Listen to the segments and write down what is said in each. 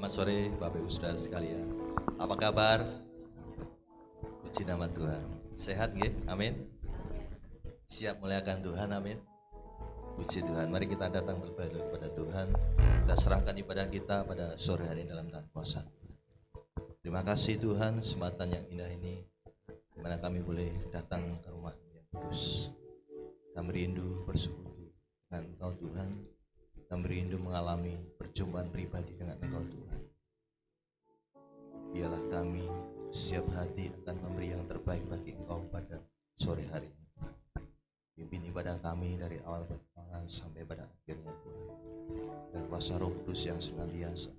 Selamat sore Bapak Ibu Saudara sekalian. Apa kabar? Puji nama Tuhan. Sehat nggih? Amin. Siap muliakan Tuhan, amin. Puji Tuhan. Mari kita datang terlebih kepada Tuhan. Kita serahkan ibadah kita pada sore hari dalam tangan kuasa. Terima kasih Tuhan, kesempatan yang indah ini di mana kami boleh datang ke rumah yang kudus. Kami rindu bersekutu dengan Engkau Tuhan. Kami rindu mengalami perjumpaan pribadi dengan Engkau Tuhan. Biarlah kami siap hati akan memberi yang terbaik bagi Engkau pada sore hari ini. Pimpin ibadah kami dari awal pertengahan sampai pada akhirnya Tuhan. Dan kuasa Roh Kudus yang senantiasa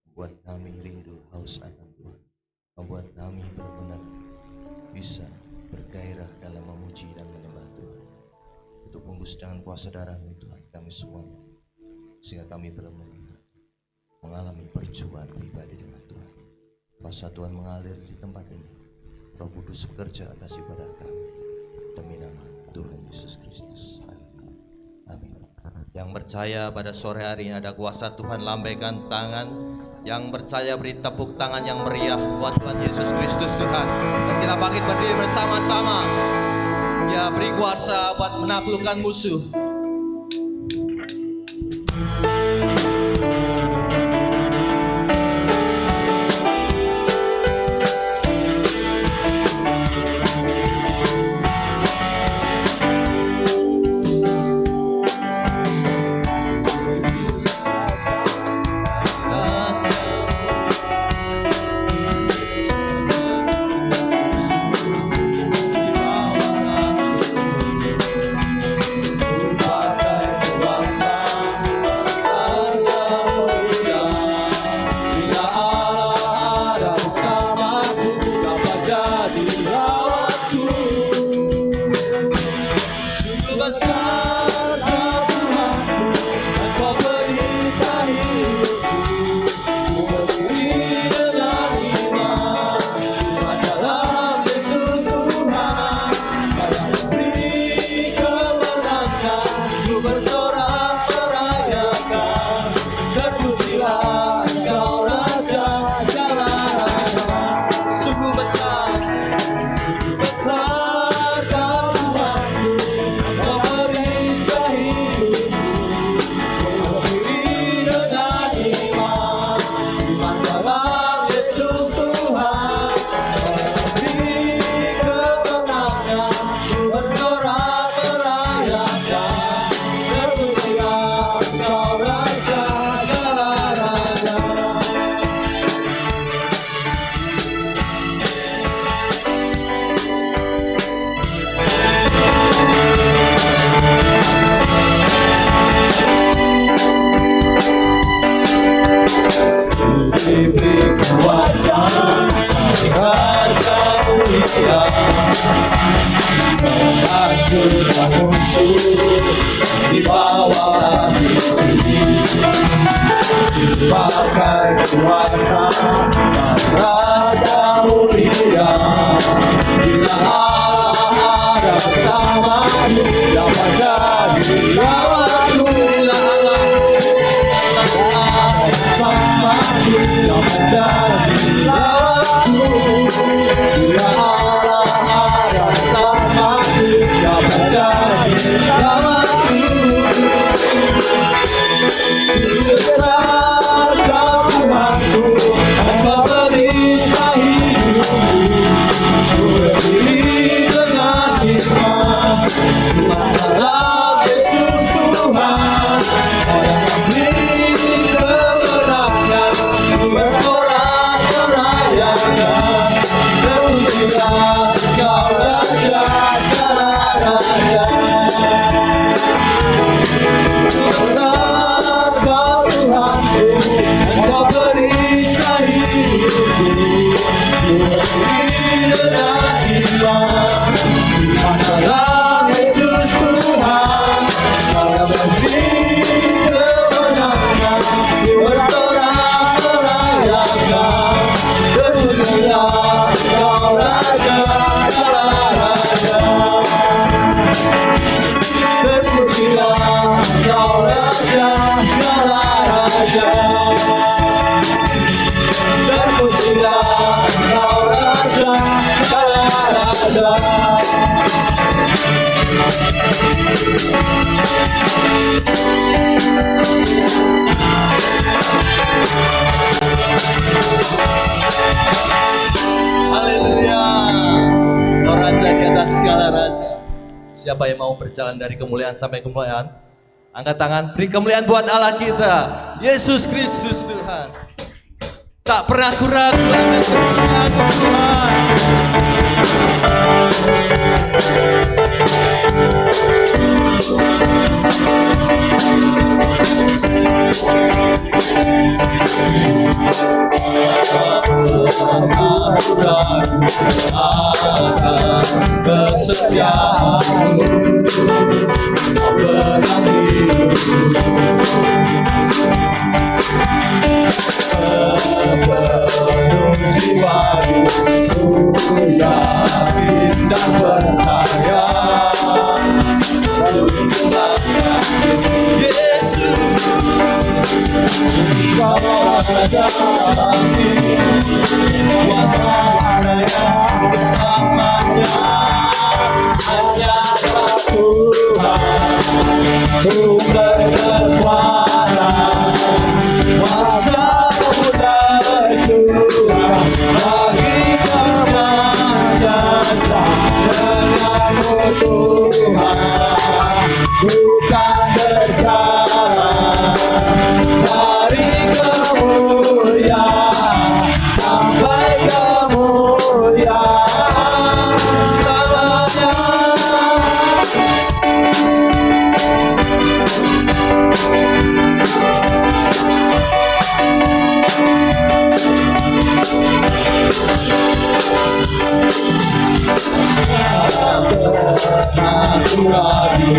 membuat kami rindu haus akan Tuhan. Membuat kami benar-benar bisa bergairah dalam memuji dan menyembah Tuhan. Untuk bungkus dengan kuasa darah-Mu Tuhan kami semuanya, sehingga kami benar-benar mengalami perjumpaan pribadi dengan Tuhan. Kuasa Tuhan mengalir di tempat ini. Roh Kudus bekerja atas ibadah kami demi nama Tuhan Yesus Kristus. Amin. Yang percaya pada sore hari ini ada kuasa Tuhan, lambaikan tangan. Yang percaya beri tepuk tangan yang meriah buat Tuhan Yesus Kristus Tuhan. Dan kita bangkit berdiri bersama-sama. Ya, beri kuasa buat menaklukkan musuh. Pakai kuasa dan rasa mulia, bila Allah ada bersamamu, dapat jadi lawanmu. Bila Allah ada bersamamu, dapat jadi lawanmu. Bila Allah ada bersamamu, dapat jadi lawanmu. Besar Tuhanku, Engkau beri berjalan dari kemuliaan sampai kemuliaan. Angkat tangan, beri kemuliaan buat Allah kita, Yesus Kristus Tuhan. Tak pernah ku-ragu akan kesetiaan-Mu Tuhan. Aku ragu akan kesetiaan-Mu, Kau pegang hidupku sepenuh jiwaku. Ku yakin dan percaya untuk langkahku, Yesus. Kau ada dalam hidup, kuasa jaya untuk selamanya. Hanya Tuhan sumber kekuatan, kuasa-Mu tercurah bagiku senantiasa. Dengan-Mu Tuhan bukan berjalan dari kemuliaan sampai kemuliaan selamanya. Aku ragu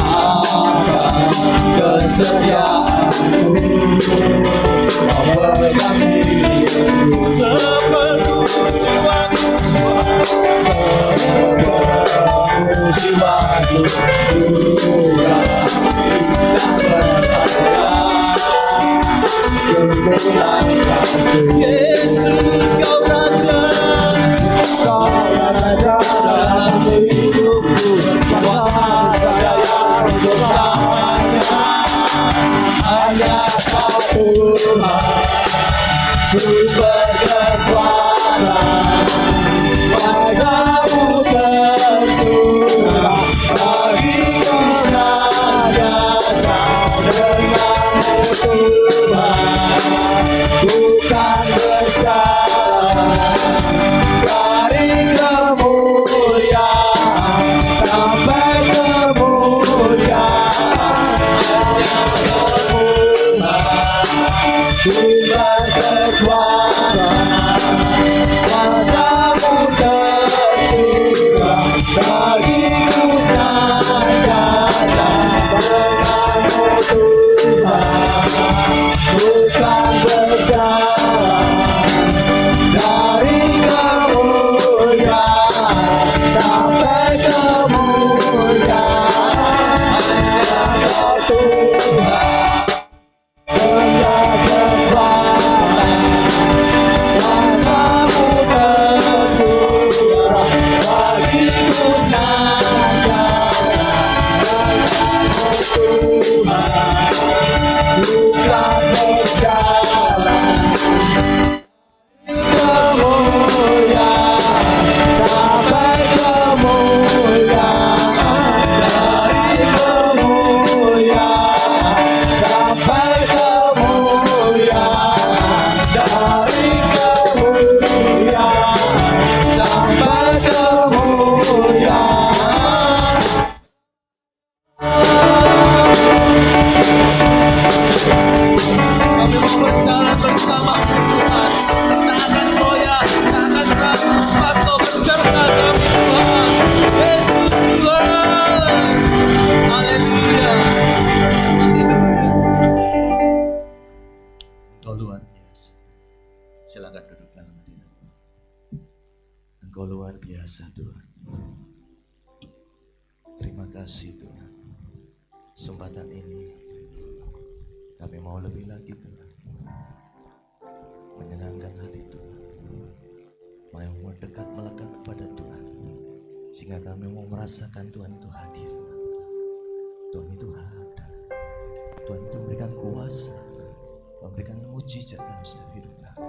akan kesetiaan-Mu, Kau pegang hidupku sepenuh jiwaku, sepenuh jiwaku. Ku yakin dan percaya untuk langkahku, Yesus. Kau Raja, Kau Raja dalam hidupku, kuasa jaya untuk selamanya. Hanya Kau Tuhan sumber kekuatan, kuasa-Mu tercurah bagiku senantiasa. Dengan-Mu Tuhan bukan berjalan dari kemuliaan sampai kemuliaan. Hanya Kau Tuhan sumber kekuatan, kuasa-Mu tercurah bagiku senantiasa. Dengan-Mu Tuhan bukan berjalan dari kemuliaan sampai kemuliaan. Hanya Kau Tuhan sumber kekuatan, kuasa-Mu tercurah bagiku senantiasa. Dengan-Mu Tuhan bukan berjalan kemuliaan sampai kemuliaan, dari kemuliaan sampai kemuliaan, dari kemuliaan sampai kemuliaan. Kami mau berjalan bersama-Mu Tuhan, tak akan goyah, tak akan ragu, sebab Kau beserta kami Tuhan. Yesus Tuhan, haleluya, haleluya. Engkau luar biasa. Silakan duduk dalam hadirat-Mu. Engkau luar biasa Tuhan. Terima kasih Tuhan. Kesempatan ini kami mau lebih lagi Tuhan menyenangkan hati Tuhan, mau dekat melekat kepada Tuhan, sehingga kami mau merasakan Tuhan itu hadir, Tuhan itu ada, Tuhan itu memberikan kuasa, memberikan mujizat dalam setiap hidup kami.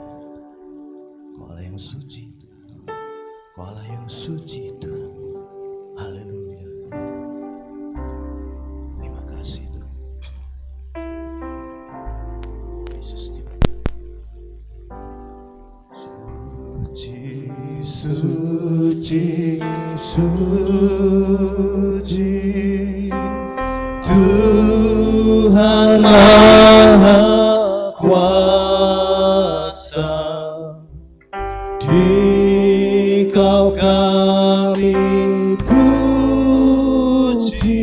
Kau Allah yang suci Tuhan, Kau Allah yang suci Tuhan. Haleluya. Suci, suci, Tuhan Maha Kuasa. Dikau kami puji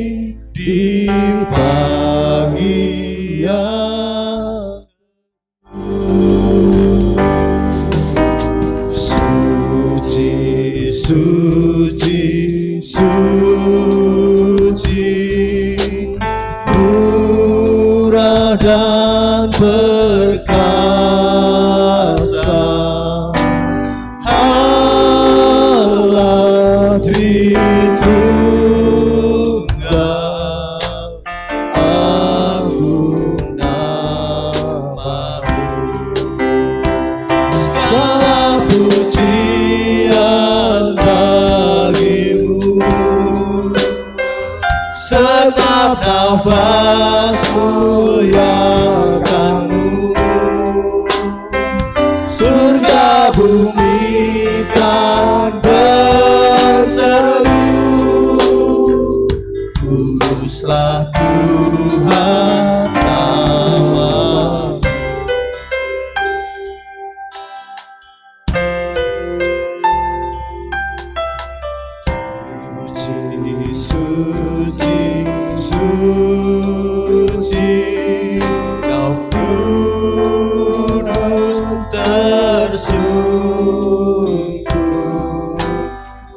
di pagi yang suci, suci, suci, murah dan perkasa, Allah Tritunggal, agung namamu. Segala pujian bagimu, segenap nafas muliakanmu. Surga bumi kan berseru, kuduslah Tuhan namamu. Suci, suci, Kau kudus tersungkur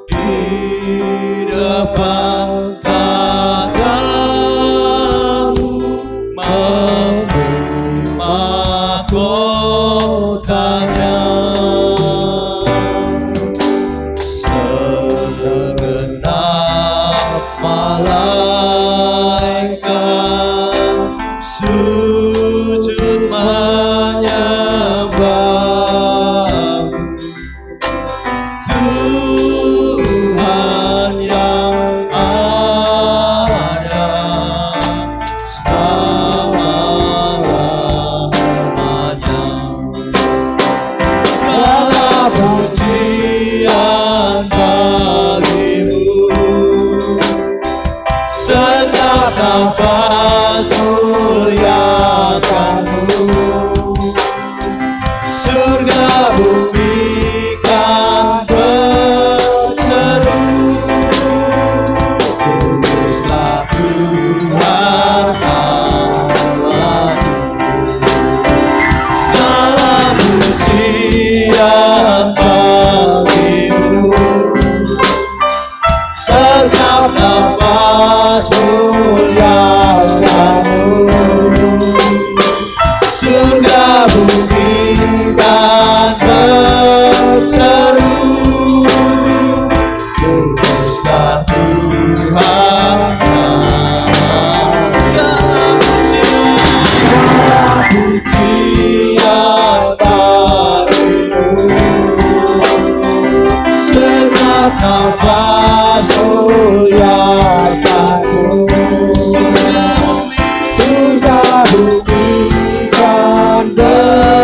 di depan tahta-Mu, memberi mahkotanya. Segenap malaikat sujud menyembah Tuhan yang ada selama-lamanya. Segala pujian bagimu, segenap nafas muliakanmu. Surga bumi kan berseru, kuduslah Tuhan namamu. Segala pujian bagimu, segenap nafas muliakanmu. Surga bumi kan berseru, kuduslah Tuhan namamu. Segala pujian bagimu, segenap nafas muliakanmu. Surga bumi kan berseru,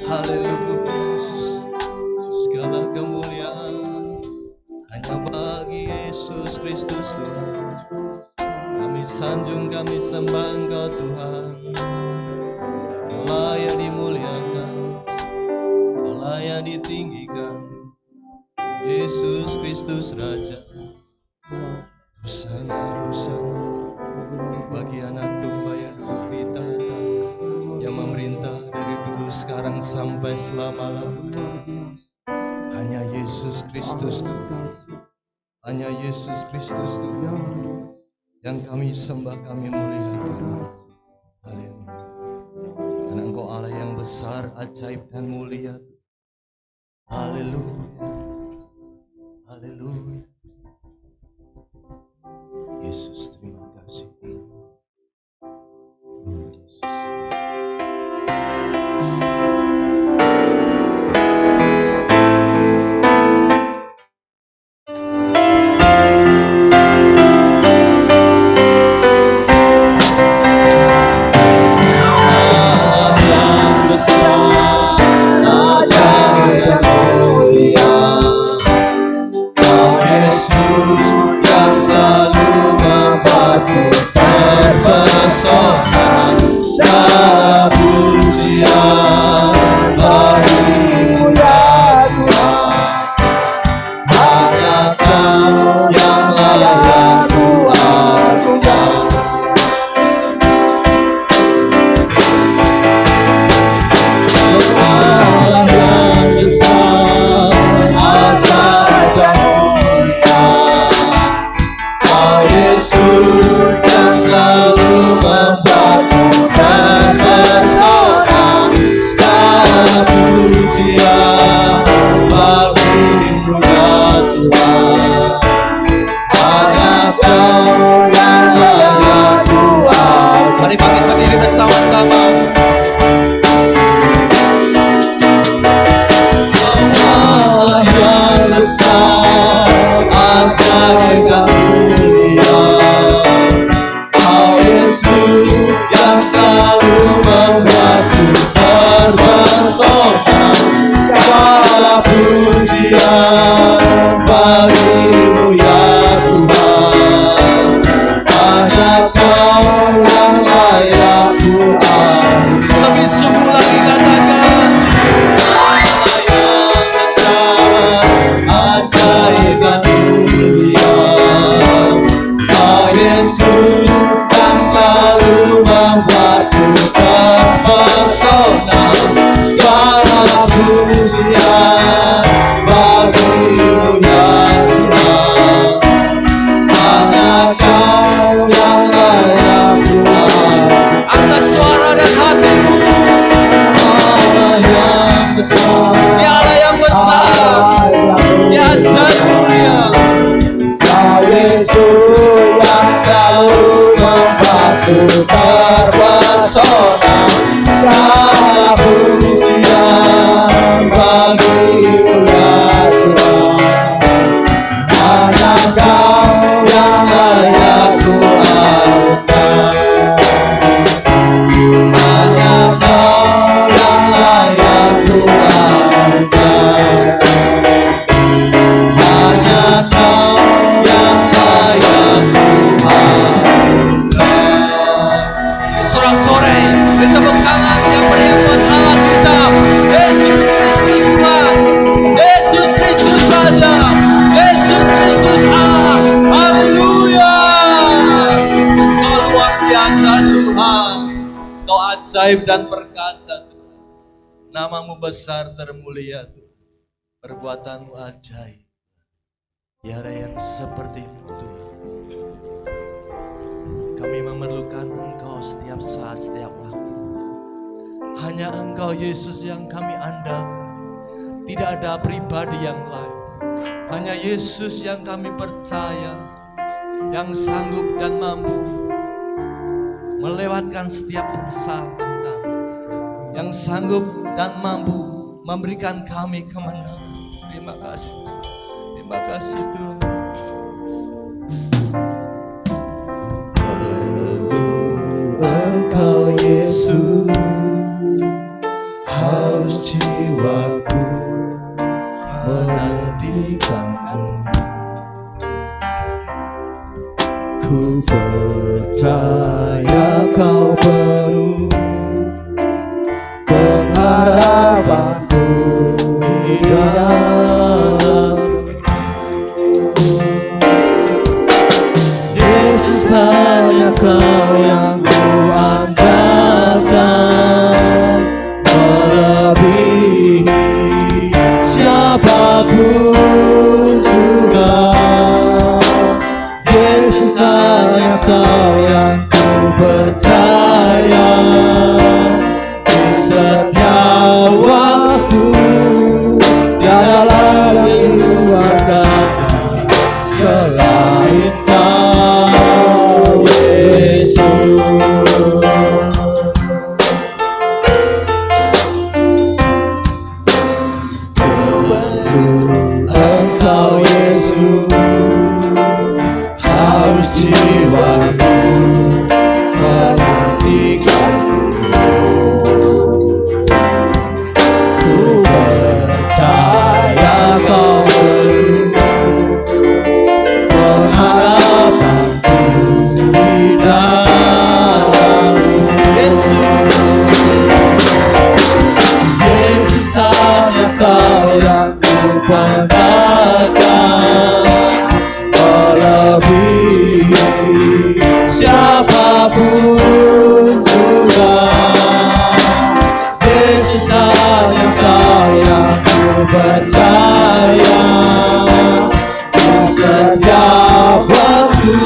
Haleluya Yesus. Segala kemuliaan hanya bagi Yesus Kristus Tuhan. Kami sanjung, kami sembah Engkau Tuhan. Kau layak dimuliakan, Kau layak ditinggikan, Yesus Kristus Raja. Hosana, Hosana bagi anak domba yang duduk di tahta, yang memerintah dari dulu sekarang sampai selama-lamanya. Hanya Yesus Kristus Tuhan, hanya Yesus Kristus Tuhan yang kami sembah, kami muliakan. Haleluya. Karena Engkau Allah yang besar, ajaib dan mulia. Haleluya, haleluya. Yesus, terima kasih. Yesus. Ajaib dan perkasa Tuhan. Namamu besar termulia Tuhan. Perbuatanmu ajaib. Tiada yang sepertimu Tuhan. Kami memerlukan Engkau setiap saat, setiap waktu. Hanya Engkau Yesus yang kami andalkan. Tidak ada pribadi yang lain. Hanya Yesus yang kami percaya. Yang sanggup dan mampu melewatkan setiap permasalahan kami, yang sanggup dan mampu memberikan kami kemenangan. Terima kasih Tuhan. Engkau Yesus, haus jiwaku menantikanmu. Ku percaya kau penuh pengharapanku di dalam Yesus, hanya kau yang ku andalkan, melebihi siapapun juga. Yesus, hanya kau yang ku percaya, di setiap waktu tiada lagi ku andalkan selain kau, Yesus. Engkau Yesus, haus jiwaku menantikanmu. Ku percaya kau penuh pengharapanku di dalam Yesus. Yesus, hanya kau yang ku pandangkan, melebihi siapapun juga. Yesus, hanya kau yang ku percaya, di setiap waktu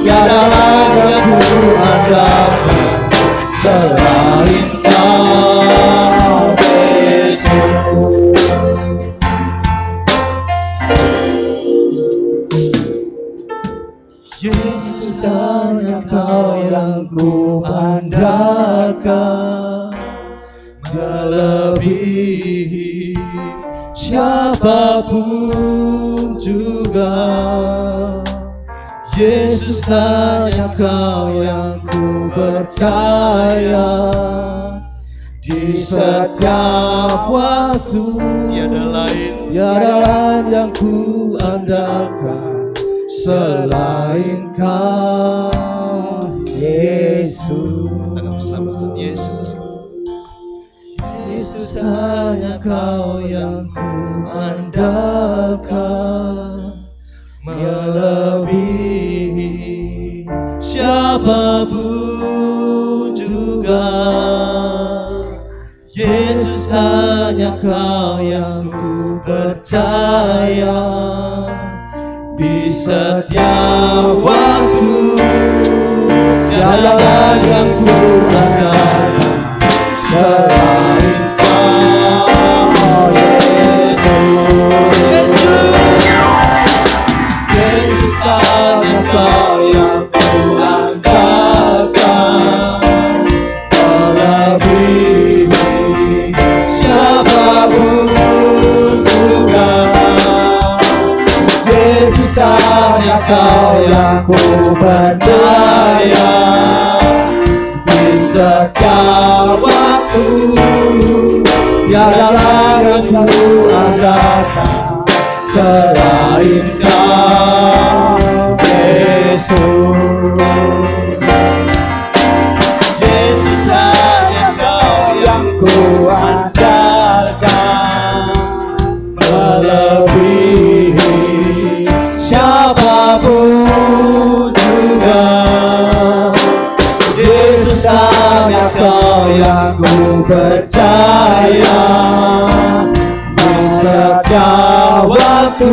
tiada lagi yang ku andalkan selain kau, Yesus. Yesus, hanya kau yang ku andalkan, melebihi siapapun juga. Yesus, hanya kau yang ku percaya, di setiap waktu tiada lain yang ku andalkan selain kau, Yesus. Katakan bersama-sama, Yesus. Yesus, hanya kau yang ku andalkan, melebihi siapapun juga. Yesus, hanya kau yang ku percaya, di setiap waktu tiada lagi yang ku andalkan selain kau, Yesus. Yesus, hanya kau yang ku andalkan, melebihi siapapun juga. Yesus, hanya kau yang ku percaya, di setiap waktu tiada lagi yang ku andalkan selain kau, Yesus. Yesus, hanya kau yang ku andalkan, melebihi siapapun juga. Yesus, hanya kau yang ku percaya, di setiap waktu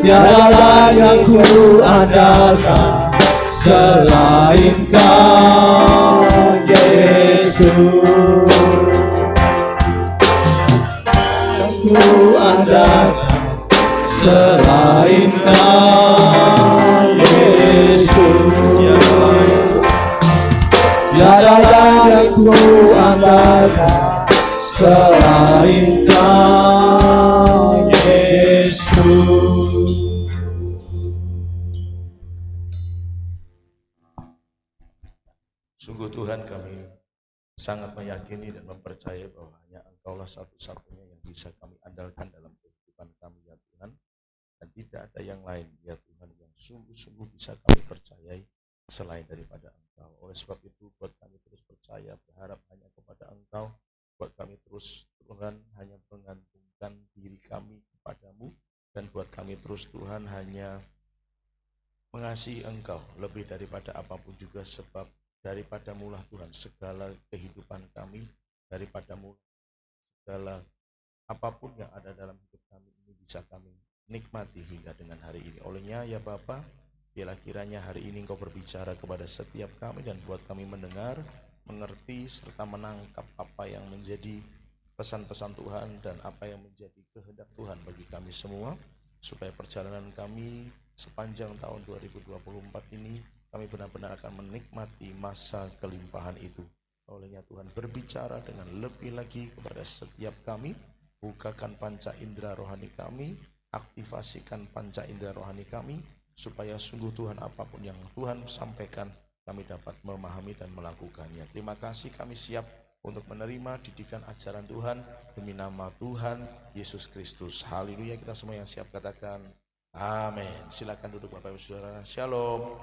tiada lagi yang ku andalkan selain kau, Yesus. Yang ku andalkan selain kau, Yesus. Tiada lagi yang ku andalkan selain kau, Yesus. Sungguh Tuhan, kami sangat meyakini meyakini dan mempercayai bahwa hanya Engkaulah satu-satunya yang bisa kami andalkan dalam kehidupan kami ya Tuhan. Dan tidak ada yang lain ya Tuhan yang sungguh-sungguh bisa kami percayai selain daripada Engkau. Oleh sebab itu buat kami terus percaya, berharap hanya kepada Engkau. Buat kami terus Tuhan hanya menggantungkan diri kami kepadamu. Dan buat kami terus Tuhan hanya mengasihi Engkau lebih daripada apapun juga, sebab daripadamu lah Tuhan segala kehidupan kami, daripadamu segala apapun yang ada dalam hidup kami ini bisa kami nikmati hingga dengan hari ini. Olehnya ya Bapa, biarlah kiranya hari ini Engkau berbicara kepada setiap kami dan buat kami mendengar, mengerti serta menangkap apa yang menjadi pesan-pesan Tuhan dan apa yang menjadi kehendak Tuhan bagi kami semua, supaya perjalanan kami sepanjang tahun 2024 ini kami benar-benar akan menikmati masa kelimpahan itu. Olehnya Tuhan berbicara dengan lebih lagi kepada setiap kami, bukakan panca indera rohani kami, aktivasikan panca indera rohani kami, supaya sungguh Tuhan apapun yang Tuhan sampaikan kami dapat memahami dan melakukannya. Terima kasih, kami siap untuk menerima didikan ajaran Tuhan demi nama Tuhan Yesus Kristus. Haleluya. Kita semua yang siap katakan amin. Silakan duduk Bapak Ibu Saudara. Shalom.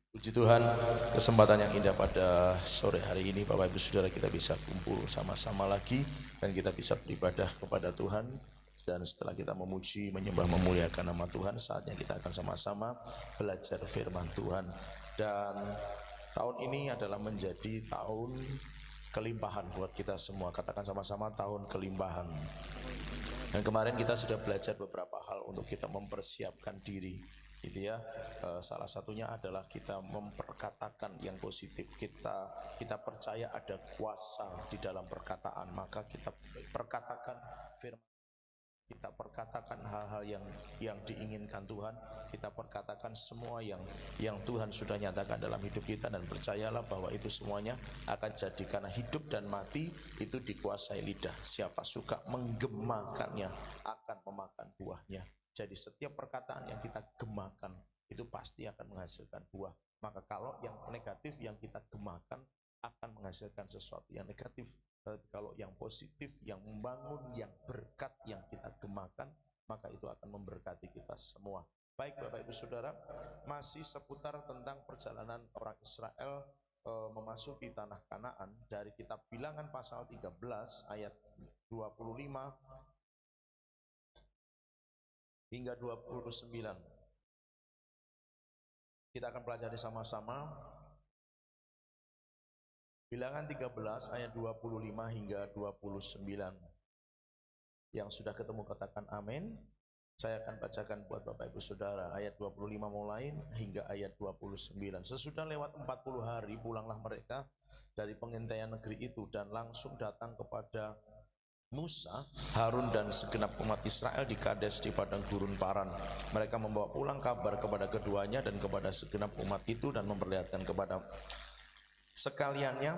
Puji Tuhan, kesempatan yang indah pada sore hari ini Bapak Ibu Saudara kita bisa kumpul sama-sama lagi dan kita bisa beribadah kepada Tuhan. Dan setelah kita memuji, menyembah, memuliakan nama Tuhan, saatnya kita akan sama-sama belajar firman Tuhan. Dan tahun ini adalah menjadi tahun kelimpahan buat kita semua. Katakan sama-sama, tahun kelimpahan. Dan kemarin kita sudah belajar beberapa hal untuk kita mempersiapkan diri, gitu ya. Salah satunya adalah kita memperkatakan yang positif. Kita percaya ada kuasa di dalam perkataan, maka kita perkatakan firman. Kita perkatakan hal-hal yang diinginkan Tuhan. Kita perkatakan semua yang Tuhan sudah nyatakan dalam hidup kita, dan percayalah bahwa itu semuanya akan jadi, karena hidup dan mati itu dikuasai lidah. Siapa suka menggemakannya akan memakan buahnya. Jadi setiap perkataan yang kita gemakan itu pasti akan menghasilkan buah. Maka kalau yang negatif yang kita gemakan akan menghasilkan sesuatu yang negatif. Kalau yang positif, yang membangun, yang berkat yang kita gemakan, maka itu akan memberkati kita semua. Baik Bapak Ibu Saudara, masih seputar tentang perjalanan orang Israel memasuki tanah Kanaan dari kitab Bilangan pasal 13 ayat 25 hingga 29. Kita akan pelajari sama-sama. Bilangan 13 ayat 25 hingga 29. Yang sudah ketemu katakan amin. Saya akan bacakan buat Bapak Ibu Saudara ayat 25 mulai hingga ayat 29. Sesudah lewat 40 hari pulanglah mereka dari pengintaian negeri itu dan langsung datang kepada Musa, Harun dan segenap umat Israel di Kades di padang gurun Paran. Mereka membawa pulang kabar kepada keduanya dan kepada segenap umat itu dan memperlihatkan kepada sekaliannya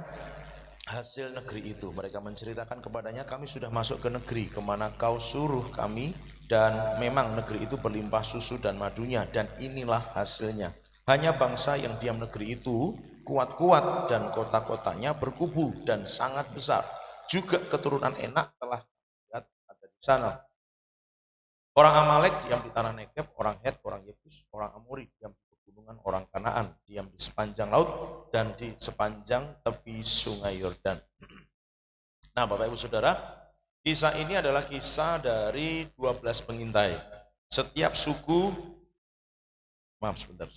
hasil negeri itu. Mereka menceritakan kepadanya, kami sudah masuk ke negeri kemana kau suruh kami, dan memang negeri itu berlimpah susu dan madunya, dan inilah hasilnya. Hanya bangsa yang diam negeri itu kuat-kuat, dan kota-kotanya berkubu dan sangat besar. Juga keturunan Enak telah lihat ada di sana. Orang Amalek diam di tanah Negeb, orang Het, orang Yebus, orang Amori diam di pegunungan, orang Kanaan diam di sepanjang laut dan di sepanjang tepi sungai Yordan. Nah Bapak Ibu Saudara, kisah ini adalah kisah dari 12 pengintai. Setiap suku, maaf sebentar.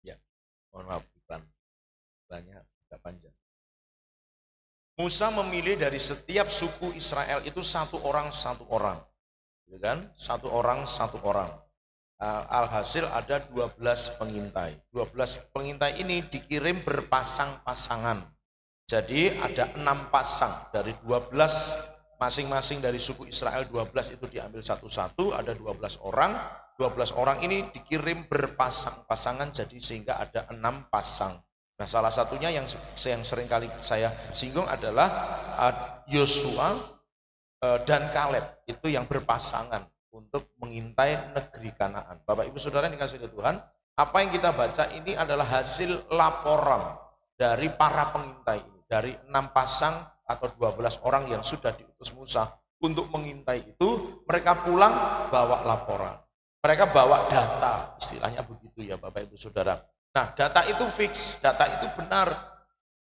Ya, mohon maaf, iklannya agak panjang. Musa memilih dari setiap suku Israel itu satu orang, gitu kan? Satu orang. Alhasil ada 12 pengintai. 12 pengintai ini dikirim berpasang-pasangan. Jadi ada 6 pasang dari 12, masing-masing dari suku Israel 12 itu diambil satu-satu, ada 12 orang. 12 orang ini dikirim berpasang-pasangan, jadi sehingga ada 6 pasang. Nah salah satunya yang sering kali saya singgung adalah Yosua, dan Kaleb itu yang berpasangan untuk mengintai negeri Kanaan. Bapak Ibu Saudara yang dikasihi Tuhan, apa yang kita baca ini adalah hasil laporan dari para pengintai ini, dari 6 pasang atau 12 orang yang sudah diutus Musa untuk mengintai itu. Mereka pulang bawa laporan, mereka bawa data, istilahnya begitu ya Bapak Ibu Saudara. Nah, data itu fix, data itu benar.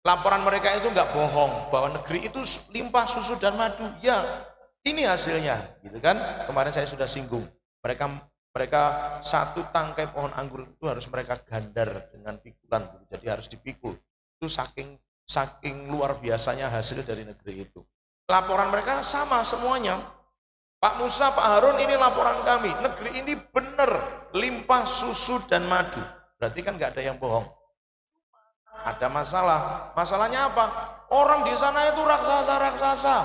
Laporan mereka itu enggak bohong bahwa negeri itu limpah susu dan madu. Ya, ini hasilnya, gitu kan? Kemarin saya sudah singgung. Mereka satu tangkai pohon anggur itu harus mereka gandar dengan pikulan, jadi harus dipikul. Itu saking luar biasanya hasil dari negeri itu. Laporan mereka sama semuanya. Pak Musa, Pak Harun, ini laporan kami. Negeri ini benar limpah susu dan madu. Berarti kan nggak ada yang bohong. Ada masalah. Masalahnya apa? Orang di sana itu raksasa-raksasa.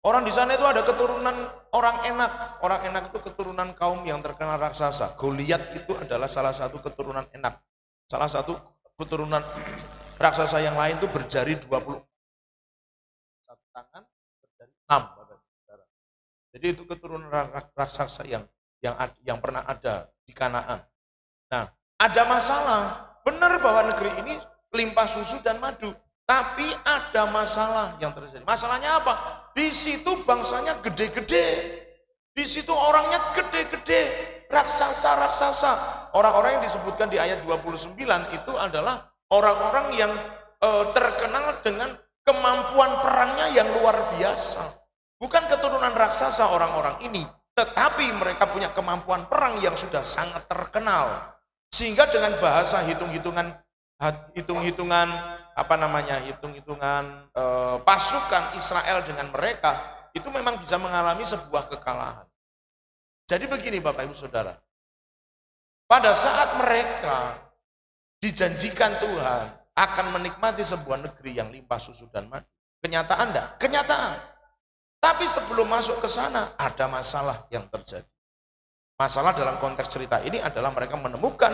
Orang di sana itu ada keturunan orang enak. Orang enak itu keturunan kaum yang terkenal raksasa. Goliat itu adalah salah satu keturunan enak. Salah satu keturunan raksasa yang lain itu berjari 20. Satu tangan berjari 6. Jadi itu keturunan raksasa yang pernah ada di Kanaan. Nah, ada masalah. Benar bahwa negeri ini limpah susu dan madu. Tapi ada masalah yang terjadi. Masalahnya apa? Di situ bangsanya gede-gede. Di situ orangnya gede-gede. Raksasa-raksasa. Orang-orang yang disebutkan di ayat 29 itu adalah orang-orang yang terkenal dengan kemampuan perangnya yang luar biasa. Bukan keturunan raksasa orang-orang ini, tetapi mereka punya kemampuan perang yang sudah sangat terkenal. Sehingga dengan bahasa hitung-hitungan pasukan Israel dengan mereka itu memang bisa mengalami sebuah kekalahan. Jadi begini Bapak Ibu Saudara, pada saat mereka dijanjikan Tuhan akan menikmati sebuah negeri yang limpah susu dan madu, kenyataan enggak? Kenyataan. Tapi sebelum masuk ke sana ada masalah yang terjadi. Masalah dalam konteks cerita ini adalah mereka menemukan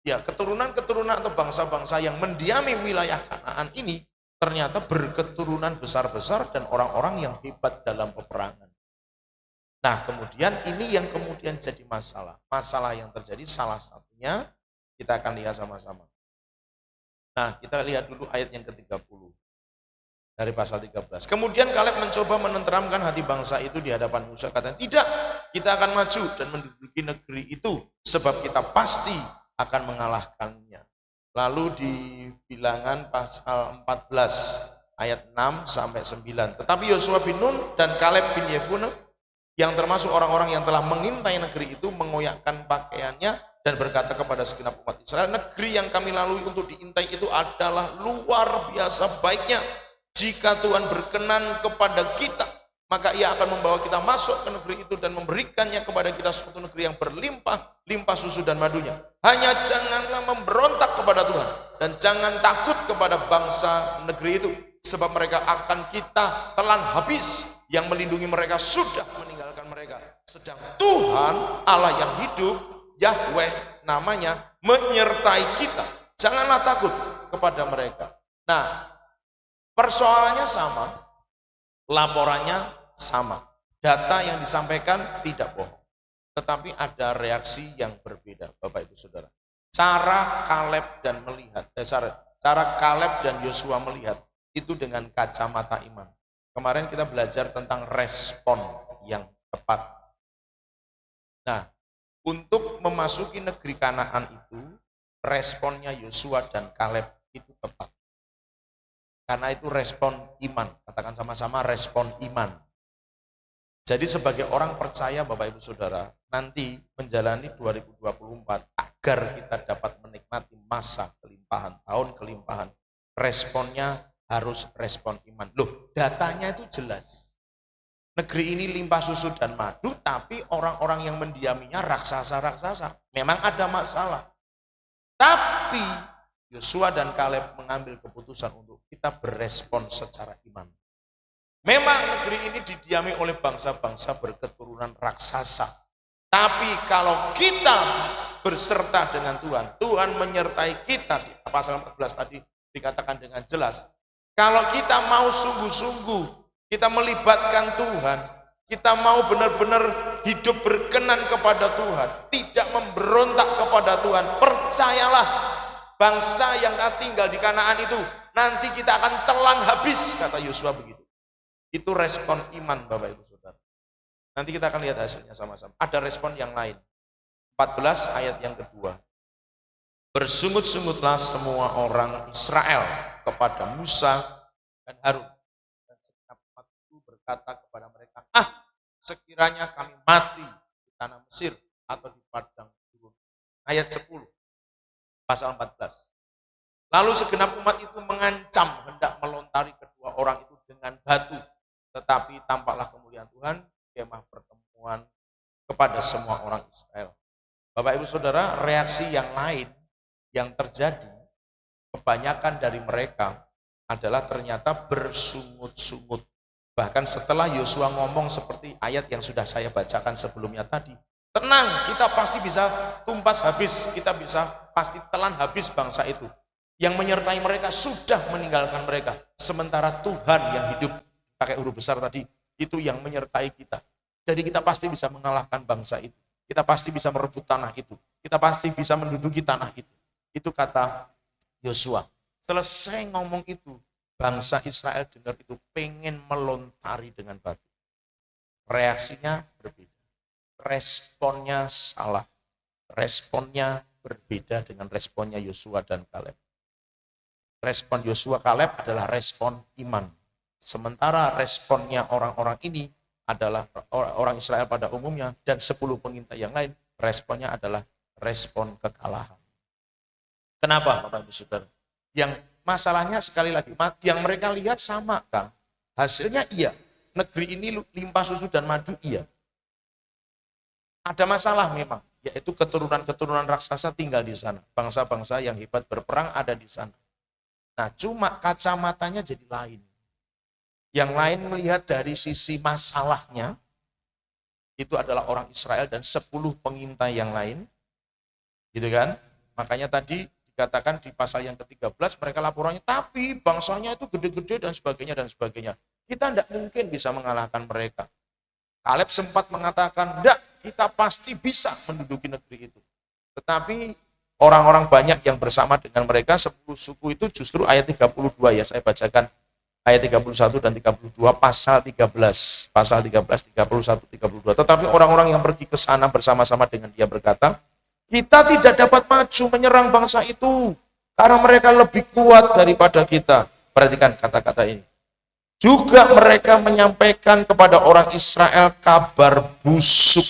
keturunan-keturunan atau bangsa-bangsa yang mendiami wilayah Kanaan ini ternyata berketurunan besar-besar dan orang-orang yang hebat dalam peperangan. Nah, kemudian ini yang kemudian jadi masalah. Masalah yang terjadi salah satunya kita akan lihat sama-sama. Nah, kita lihat dulu ayat yang ke-30 dari pasal 13. Kemudian Kaleb mencoba menenteramkan hati bangsa itu di hadapan Musa, katanya, "Tidak, kita akan maju dan menduduki negeri itu sebab kita pasti akan mengalahkannya." Lalu di Bilangan pasal 14 ayat 6 sampai 9. Tetapi Yosua bin Nun dan Kaleb bin Yefune yang termasuk orang-orang yang telah mengintai negeri itu mengoyakkan pakaiannya dan berkata kepada segenap umat Israel, "Negeri yang kami lalui untuk diintai itu adalah luar biasa baiknya. Jika Tuhan berkenan kepada kita, maka ia akan membawa kita masuk ke negeri itu dan memberikannya kepada kita suatu negeri yang berlimpah susu dan madunya. Hanya janganlah memberontak kepada Tuhan dan jangan takut kepada bangsa negeri itu, sebab mereka akan kita telan habis. Yang melindungi mereka sudah meninggalkan mereka. Sedang Tuhan Allah yang hidup, Yahweh namanya, menyertai kita. Janganlah takut kepada mereka." Nah, persoalannya sama, laporannya sama, data yang disampaikan tidak bohong, tetapi ada reaksi yang berbeda, Bapak Ibu Saudara. Cara Kaleb dan Yosua melihat itu dengan kacamata iman. Kemarin kita belajar tentang respon yang tepat. Nah, untuk memasuki negeri Kanaan itu, responnya Yosua dan Kaleb itu tepat. Karena itu respon iman. Katakan sama-sama, respon iman. Jadi sebagai orang percaya Bapak Ibu Saudara, nanti menjalani 2024 agar kita dapat menikmati masa kelimpahan, tahun kelimpahan, responnya harus respon iman. Loh, datanya itu jelas. Negeri ini limpah susu dan madu, tapi orang-orang yang mendiaminya raksasa-raksasa. Memang ada masalah. Tapi Yosua dan Kaleb mengambil keputusan untuk kita berespon secara iman. Memang negeri ini didiami oleh bangsa-bangsa berketurunan raksasa. Tapi kalau kita berserta dengan Tuhan, Tuhan menyertai kita. Di pasal 14 tadi dikatakan dengan jelas, Kalau kita mau sungguh-sungguh, kita melibatkan Tuhan, kita mau benar-benar hidup berkenan kepada Tuhan, tidak memberontak kepada Tuhan, percayalah bangsa yang tinggal di Kanaan itu nanti kita akan telan habis, kata Yosua begitu. Itu respon iman Bapak Ibu Saudara. Nanti kita akan lihat hasilnya sama-sama. Ada respon yang lain. 14 ayat yang kedua. Bersungut-sungutlah semua orang Israel kepada Musa dan Harun. Dan segenap umat itu berkata kepada mereka, sekiranya kami mati di tanah Mesir atau di padang gurun. Ayat 10, pasal 14. Lalu segenap umat itu mengancam hendak melontari kedua orang itu dengan batu. Tetapi tampaklah kemuliaan Tuhan, kemah pertemuan kepada semua orang Israel. Bapak Ibu Saudara, reaksi yang lain yang terjadi, kebanyakan dari mereka adalah ternyata bersungut-sungut. Bahkan setelah Yosua ngomong seperti ayat yang sudah saya bacakan sebelumnya tadi, tenang, kita pasti bisa tumpas habis, kita bisa pasti telan habis bangsa itu. Yang menyertai mereka sudah meninggalkan mereka. Sementara Tuhan yang hidup, pakai huruf besar tadi, itu yang menyertai kita. Jadi kita pasti bisa mengalahkan bangsa itu. Kita pasti bisa merebut tanah itu. Kita pasti bisa menduduki tanah itu. Itu kata Yosua. Selesai ngomong itu, bangsa Israel dengar itu pengen melontari dengan batu. Reaksinya berbeda. Responnya salah. Responnya berbeda dengan responnya Yosua dan Kaleb. Respon Yosua Kaleb adalah respon iman. Sementara responnya orang-orang ini adalah orang Israel pada umumnya dan 10 pengintai yang lain, responnya adalah respon kekalahan. Kenapa Bapak Ibu Saudara? Yang masalahnya sekali lagi, yang mereka lihat sama kan? Hasilnya iya, negeri ini limpah susu dan madu iya. Ada masalah memang, yaitu keturunan-keturunan raksasa tinggal di sana. Bangsa-bangsa yang hebat berperang ada di sana. Nah, cuma kacamatanya jadi lain. Yang lain melihat dari sisi masalahnya, itu adalah orang Israel dan 10 pengintai yang lain. Gitu kan? Makanya tadi dikatakan di pasal yang ke-13, mereka laporannya, tapi bangsanya itu gede-gede dan sebagainya dan sebagainya. Kita tidak mungkin bisa mengalahkan mereka. Kaleb sempat mengatakan, tidak, kita pasti bisa menduduki negeri itu. Tetapi orang-orang banyak yang bersama dengan mereka, 10 suku itu justru ayat 32 ya, saya bacakan ayat 31 dan 32, pasal 13, 31, 32. Tetapi orang-orang yang pergi ke sana bersama-sama dengan dia berkata, kita tidak dapat maju menyerang bangsa itu, karena mereka lebih kuat daripada kita. Perhatikan kata-kata ini. Juga mereka menyampaikan kepada orang Israel kabar busuk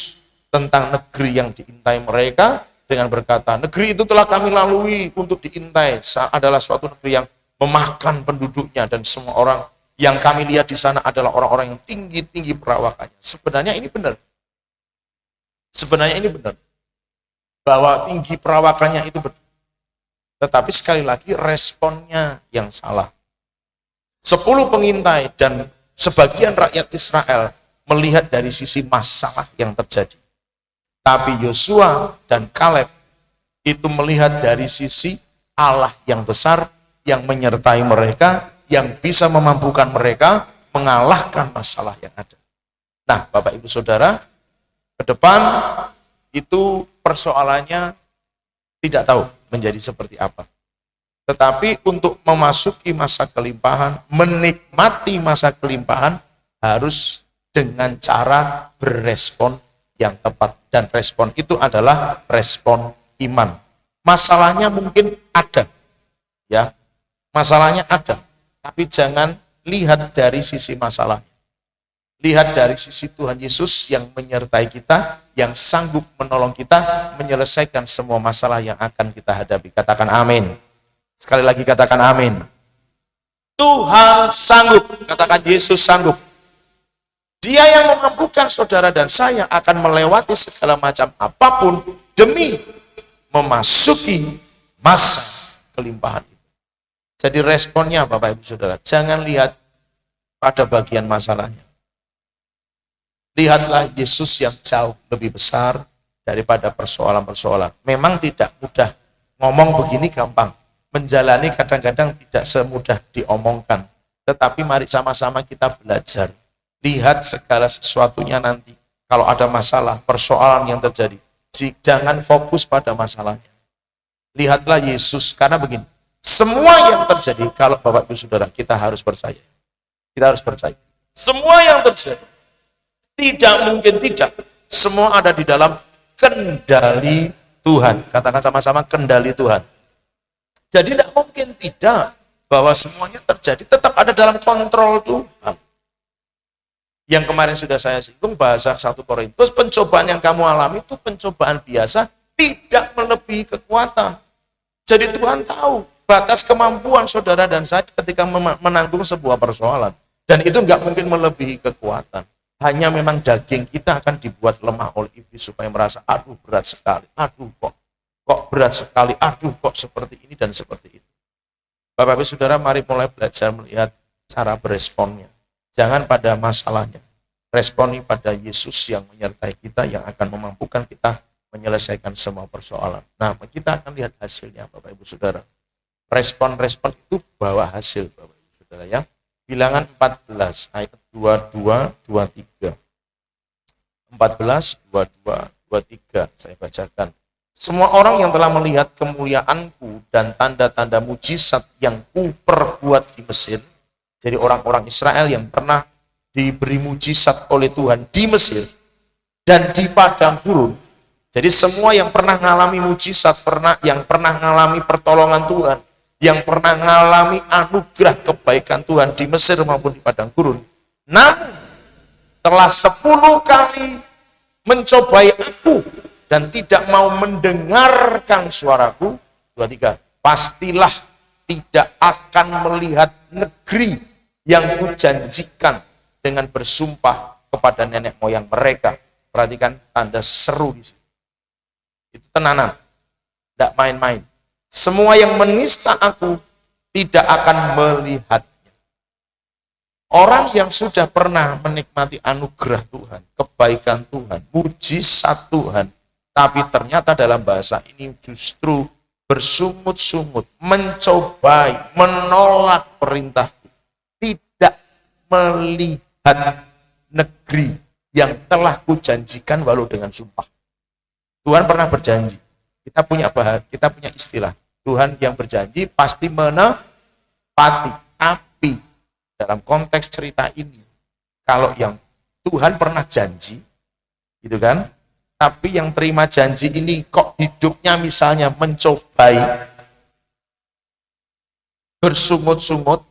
tentang negeri yang diintai mereka, dengan berkata, negeri itu telah kami lalui untuk diintai, adalah suatu negeri yang memakan penduduknya dan semua orang yang kami lihat di sana adalah orang-orang yang tinggi-tinggi perawakannya. Sebenarnya ini benar. Sebenarnya ini benar. Bahwa tinggi perawakannya itu benar. Tetapi sekali lagi responnya yang salah. 10 pengintai dan sebagian rakyat Israel melihat dari sisi masalah yang terjadi. Tapi Yosua dan Kaleb itu melihat dari sisi Allah yang besar yang menyertai mereka, yang bisa memampukan mereka mengalahkan masalah yang ada. Nah, Bapak Ibu Saudara, ke depan itu persoalannya tidak tahu menjadi seperti apa. Tetapi untuk memasuki masa kelimpahan, menikmati masa kelimpahan, harus dengan cara berespon yang tepat. Dan respon itu adalah respon iman. Masalahnya mungkin ada, ya, masalahnya ada, tapi jangan lihat dari sisi masalahnya. Lihat dari sisi Tuhan Yesus yang menyertai kita, yang sanggup menolong kita menyelesaikan semua masalah yang akan kita hadapi. Katakan amin. Sekali lagi katakan amin. Tuhan sanggup, katakan Yesus sanggup. Dia yang memampukan saudara dan saya akan melewati segala macam apapun demi memasuki masa kelimpahan itu. Jadi responnya Bapak Ibu Saudara, jangan lihat pada bagian masalahnya. Lihatlah Yesus yang jauh lebih besar daripada persoalan-persoalan. Memang tidak mudah, ngomong begini gampang, menjalani kadang-kadang tidak semudah diomongkan. Tetapi mari sama-sama kita belajar. Lihat segala sesuatunya nanti. Kalau ada masalah, persoalan yang terjadi, jangan fokus pada masalahnya. Lihatlah Yesus, karena begini, semua yang terjadi, kalau Bapak Ibu Saudara, kita harus percaya. Kita harus percaya. Semua yang terjadi, tidak mungkin tidak. Semua ada di dalam kendali Tuhan. Katakan sama-sama, kendali Tuhan. Jadi tidak mungkin tidak bahwa semuanya terjadi, tetap ada dalam kontrol Tuhan. Yang kemarin sudah saya singgung, bahasa 1 Korintus, pencobaan yang kamu alami itu pencobaan biasa, tidak melebihi kekuatan. Jadi Tuhan tahu batas kemampuan saudara dan saya ketika menanggung sebuah persoalan. Dan itu nggak mungkin melebihi kekuatan. Hanya memang daging kita akan dibuat lemah oleh iblis supaya merasa, aduh berat sekali, aduh kok berat sekali, aduh kok seperti ini dan seperti itu. Bapak Ibu Saudara, mari mulai belajar melihat cara beresponnya. Jangan pada masalahnya. Responi pada Yesus yang menyertai kita, yang akan memampukan kita menyelesaikan semua persoalan. Nah, kita akan lihat hasilnya, Bapak Ibu Saudara. Respon-respon itu bawa hasil, Bapak Ibu Saudara ya. Bilangan 14 ayat 22, 23. 14, 22, 23. Saya bacakan. Semua orang yang telah melihat kemuliaanku dan tanda-tanda mujizat yang kuperbuat di Mesir, jadi orang-orang Israel yang pernah diberi mujizat oleh Tuhan di Mesir dan di padang gurun. Jadi semua yang pernah mengalami mujizat, yang pernah mengalami pertolongan Tuhan, yang pernah mengalami anugerah kebaikan Tuhan di Mesir maupun di padang gurun, namun telah 10 kali mencobai aku dan tidak mau mendengarkan suaraku, 23, pastilah tidak akan melihat negeri yang kujanjikan dengan bersumpah kepada nenek moyang mereka. Perhatikan tanda seru di sini. Itu tenanan, tidak main-main. Semua yang menista aku tidak akan melihatnya. Orang yang sudah pernah menikmati anugerah Tuhan, kebaikan Tuhan, mujizat Tuhan, tapi ternyata dalam bahasa ini justru bersungut-sungut, mencobai, menolak perintah, tidak melihat negeri yang telah kujanjikan walau dengan sumpah. Tuhan pernah berjanji. Kita punya istilah. Tuhan yang berjanji pasti menepati. Tapi dalam konteks cerita ini, kalau yang Tuhan pernah janji, gitu kan? Tapi yang terima janji ini kok hidupnya misalnya mencobai, bersungut-sungut,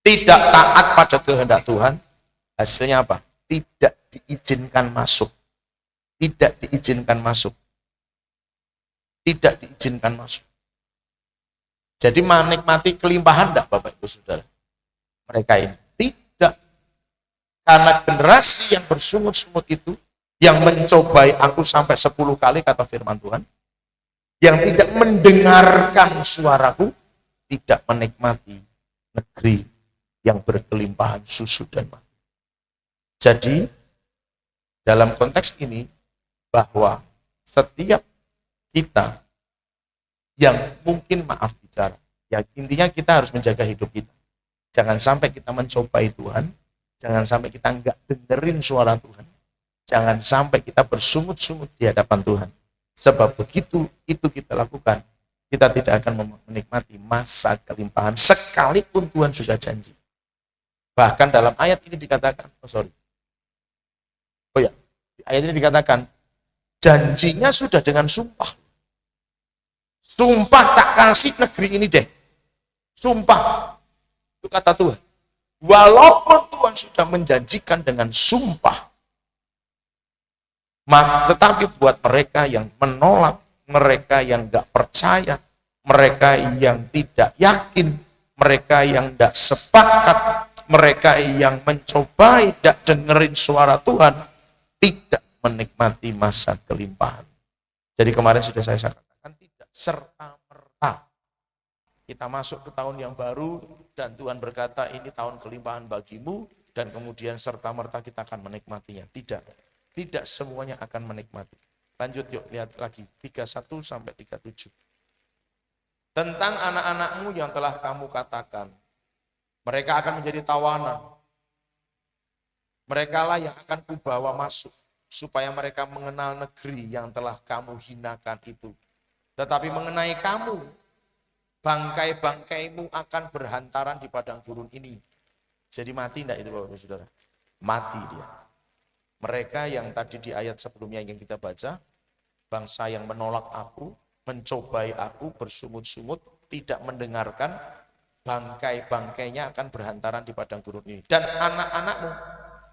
tidak taat pada kehendak Tuhan, hasilnya apa? Tidak diizinkan masuk. Tidak diizinkan masuk. Tidak diizinkan masuk. Jadi menikmati kelimpahan enggak Bapak Ibu Saudara? Mereka ini tidak. Karena generasi yang bersungut-sungut itu, yang mencobai aku sampai 10 kali kata firman Tuhan, yang tidak mendengarkan suaraku, tidak menikmati negeri yang berkelimpahan susu dan madu. Jadi dalam konteks ini, bahwa setiap kita yang mungkin maaf bicara, ya intinya kita harus menjaga hidup kita. Jangan sampai kita mencobai Tuhan, jangan sampai kita enggak dengerin suara Tuhan, jangan sampai kita bersungut-sungut di hadapan Tuhan. Sebab begitu itu kita lakukan, kita tidak akan menikmati masa kelimpahan sekalipun Tuhan sudah janji. Bahkan dalam ayat ini dikatakan, di ayat ini dikatakan, janjinya sudah dengan sumpah. Sumpah tak kasih negeri ini deh. Sumpah. Itu kata Tuhan. Walaupun Tuhan sudah menjanjikan dengan sumpah, tetapi buat mereka yang menolak, mereka yang gak percaya, mereka yang tidak yakin, mereka yang tidak sepakat, mereka yang mencobai tidak dengerin suara Tuhan, tidak menikmati masa kelimpahan. Jadi kemarin sudah saya katakan, tidak serta-merta kita masuk ke tahun yang baru dan Tuhan berkata ini tahun kelimpahan bagimu dan kemudian serta-merta kita akan menikmatinya. Tidak semuanya akan menikmati. Lanjut yuk, lihat lagi 31 sampai 37. Tentang anak-anakmu yang telah kamu katakan Mereka akan menjadi tawanan. Mereka lah yang akan kubawa masuk, supaya mereka mengenal negeri yang telah kamu hinakan itu. Tetapi mengenai kamu, bangkai-bangkaimu akan berhantaran di padang gurun ini. Jadi mati enggak itu Bapak Ibu Saudara? Mati dia. Mereka yang tadi di ayat sebelumnya yang kita baca, bangsa yang menolak aku, mencobai aku, bersungut-sungut, tidak mendengarkan, bangkai-bangkainya akan berhantaran di padang gurun ini. Dan anak-anakmu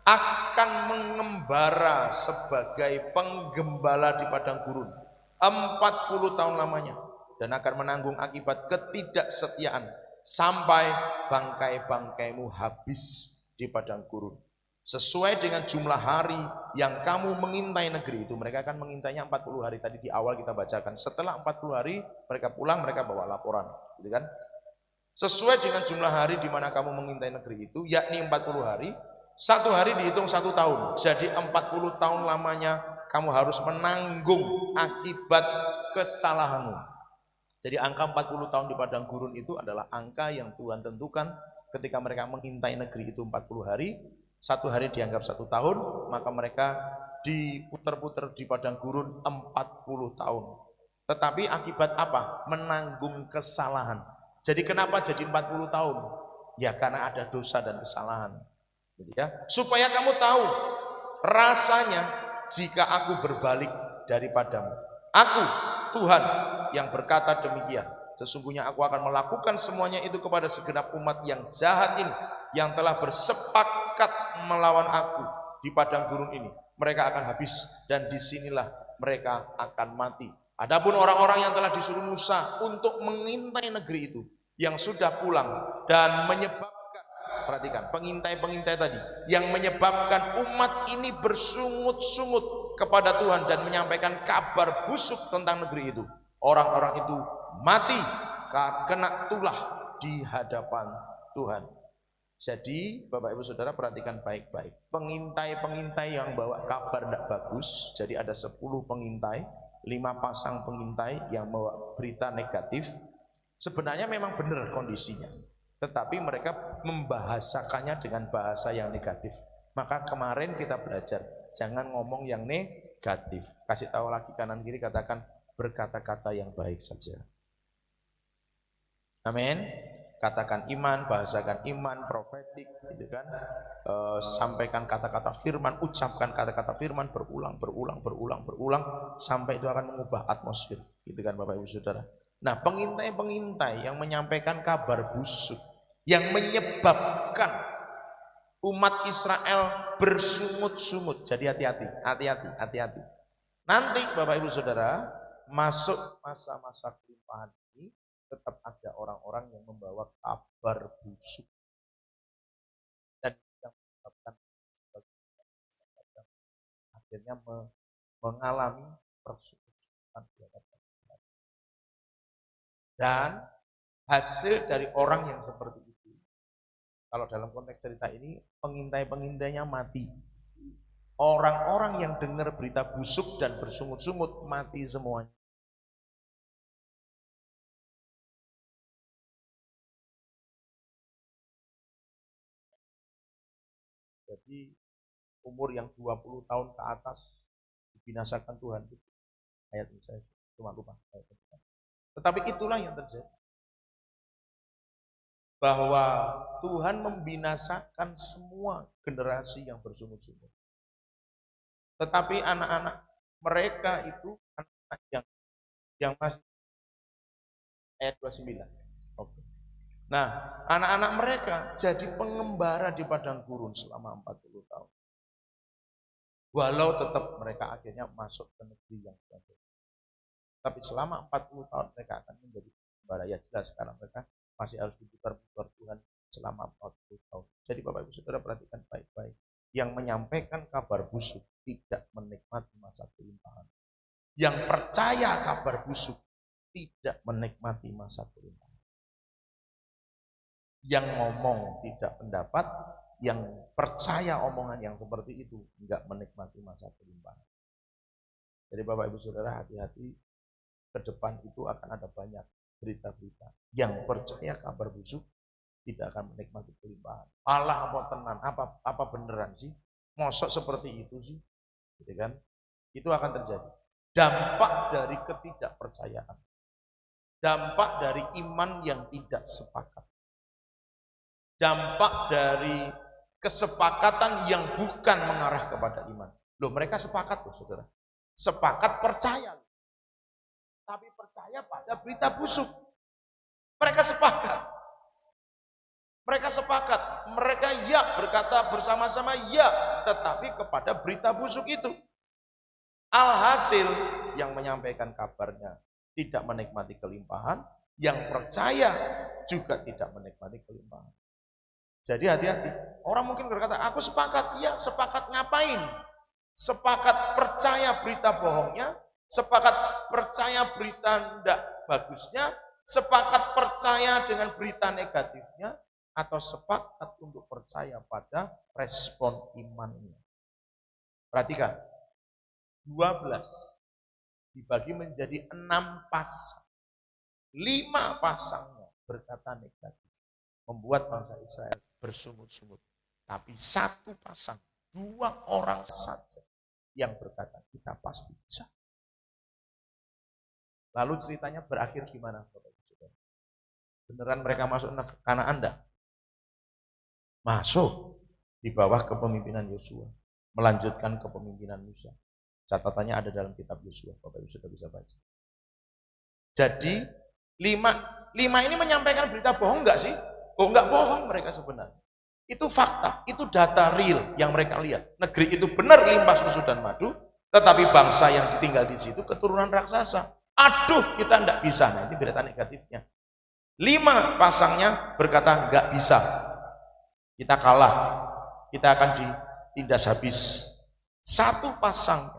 akan mengembara sebagai penggembala di padang gurun 40 tahun lamanya, dan akan menanggung akibat ketidaksetiaan sampai bangkai-bangkaimu habis di padang gurun. Sesuai dengan jumlah hari yang kamu mengintai negeri itu. Mereka akan mengintainya 40 hari. Tadi di awal kita bacakan. Setelah 40 hari mereka pulang, mereka bawa laporan, gitu kan? Sesuai dengan jumlah hari di mana kamu mengintai negeri itu, yakni 40 hari. Satu hari dihitung 1 tahun. Jadi 40 tahun lamanya kamu harus menanggung akibat kesalahanmu. Jadi angka 40 tahun di padang gurun itu adalah angka yang Tuhan tentukan ketika mereka mengintai negeri itu 40 hari. 1 hari dianggap 1 tahun, maka mereka diputer-puter di padang gurun 40 tahun. Tetapi akibat apa? Menanggung kesalahan. Jadi kenapa jadi 40 tahun? Ya karena ada dosa dan kesalahan. Gitu ya. Supaya kamu tahu rasanya jika aku berbalik daripadamu. Aku, Tuhan, yang berkata demikian. Sesungguhnya aku akan melakukan semuanya itu kepada segenap umat yang jahat ini, yang telah bersepakat melawan aku di padang gurun ini. Mereka akan habis dan disinilah mereka akan mati. Adapun orang-orang yang telah disuruh Musa untuk mengintai negeri itu, yang sudah pulang dan menyebabkan, perhatikan, pengintai-pengintai tadi yang menyebabkan umat ini bersungut-sungut kepada Tuhan dan menyampaikan kabar busuk tentang negeri itu. Orang-orang itu mati kena tulah di hadapan Tuhan. Jadi Bapak Ibu Saudara perhatikan baik-baik. Pengintai-pengintai yang bawa kabar tidak bagus, jadi ada 10 pengintai, 5 pasang pengintai yang bawa berita negatif. Sebenarnya memang benar kondisinya, tetapi mereka membahasakannya dengan bahasa yang negatif. Maka kemarin kita belajar, jangan ngomong yang negatif. Kasih tahu lagi kanan kiri, katakan berkata-kata yang baik saja. Amin. Katakan iman, bahasakan iman, profetik, gitu kan. Sampaikan kata-kata firman, ucapkan kata-kata firman berulang, sampai itu akan mengubah atmosfer, gitu kan Bapak Ibu Saudara. Nah, pengintai-pengintai yang menyampaikan kabar busuk, yang menyebabkan umat Israel bersungut-sungut. Jadi hati-hati. Nanti Bapak Ibu Saudara masuk masa-masa kelimpahan ini, tetap ada orang-orang yang membawa kabar busuk dan yang menyebabkan akhirnya mengalami persungut-sungutan. Dan hasil dari orang yang seperti itu, kalau dalam konteks cerita ini, pengintai-pengintainya mati. Orang-orang yang dengar berita busuk dan bersungut-sungut mati semuanya. Jadi umur yang 20 tahun ke atas dibinasakan Tuhan. Ayat ini saya cuma lupa. Tetapi itulah yang terjadi. Bahwa Tuhan membinasakan semua generasi yang bersungut-sungut. Tetapi anak-anak mereka itu anak-anak yang masih, ayat 29. Oke. Nah, anak-anak mereka jadi pengembara di padang gurun selama 40 tahun. Walau tetap mereka akhirnya masuk ke negeri yang baik. Tapi selama 40 tahun mereka akan menjadi pengembara. Ya jelas sekarang mereka masih harus diputar-putar Tuhan selama 40 tahun. Jadi Bapak Ibu Saudara perhatikan baik-baik. Yang menyampaikan kabar busuk tidak menikmati masa kelimpahan. Yang percaya kabar busuk tidak menikmati masa kelimpahan. Yang ngomong tidak pendapat, yang percaya omongan yang seperti itu enggak menikmati masa kelimpahan. Jadi Bapak Ibu Saudara hati-hati, ke depan itu akan ada banyak berita-berita. Yang percaya kabar busuk tidak akan menikmati kelimpahan. Allah apa tenan, apa beneran sih? Mosok seperti itu sih, gitu kan? Itu akan terjadi. Dampak dari ketidakpercayaan, dampak dari iman yang tidak sepakat, dampak dari kesepakatan yang bukan mengarah kepada iman. Loh, mereka sepakat loh, saudara. Sepakat percaya, tapi percaya pada berita busuk. Mereka sepakat. Mereka sepakat, mereka ya berkata bersama-sama ya, tetapi kepada berita busuk itu. Alhasil yang menyampaikan kabarnya tidak menikmati kelimpahan, yang percaya juga tidak menikmati kelimpahan. Jadi hati-hati. Orang mungkin berkata, aku sepakat, ya sepakat ngapain? Sepakat percaya berita bohongnya, sepakat percaya berita tidak bagusnya, sepakat percaya dengan berita negatifnya, atau sepakat untuk percaya pada respon imannya. Perhatikan, 12 dibagi menjadi 6 pasang. 5 pasangnya berkata negatif, membuat bangsa Israel bersungut-sungut. Tapi 1 pasang, 2 orang saja yang berkata, kita pasti bisa. Lalu ceritanya berakhir gimana, Bapak Ibu Saudara? Beneran mereka masuk ke Kanaan enggak? Masuk di bawah kepemimpinan Yosua, melanjutkan kepemimpinan Musa. Catatannya ada dalam kitab Yosua, Bapak Ibu sudah bisa baca. Jadi 5 ini menyampaikan berita bohong enggak sih? Oh, enggak bohong mereka sebenarnya. Itu fakta, itu data real yang mereka lihat. Negeri itu benar limpah susu dan madu, tetapi bangsa yang ditinggal di situ keturunan raksasa. Aduh, kita enggak bisa. Nah, ini berita negatifnya. 5 pasangnya berkata enggak bisa. Kita kalah, kita akan ditindas habis. 1 pasang,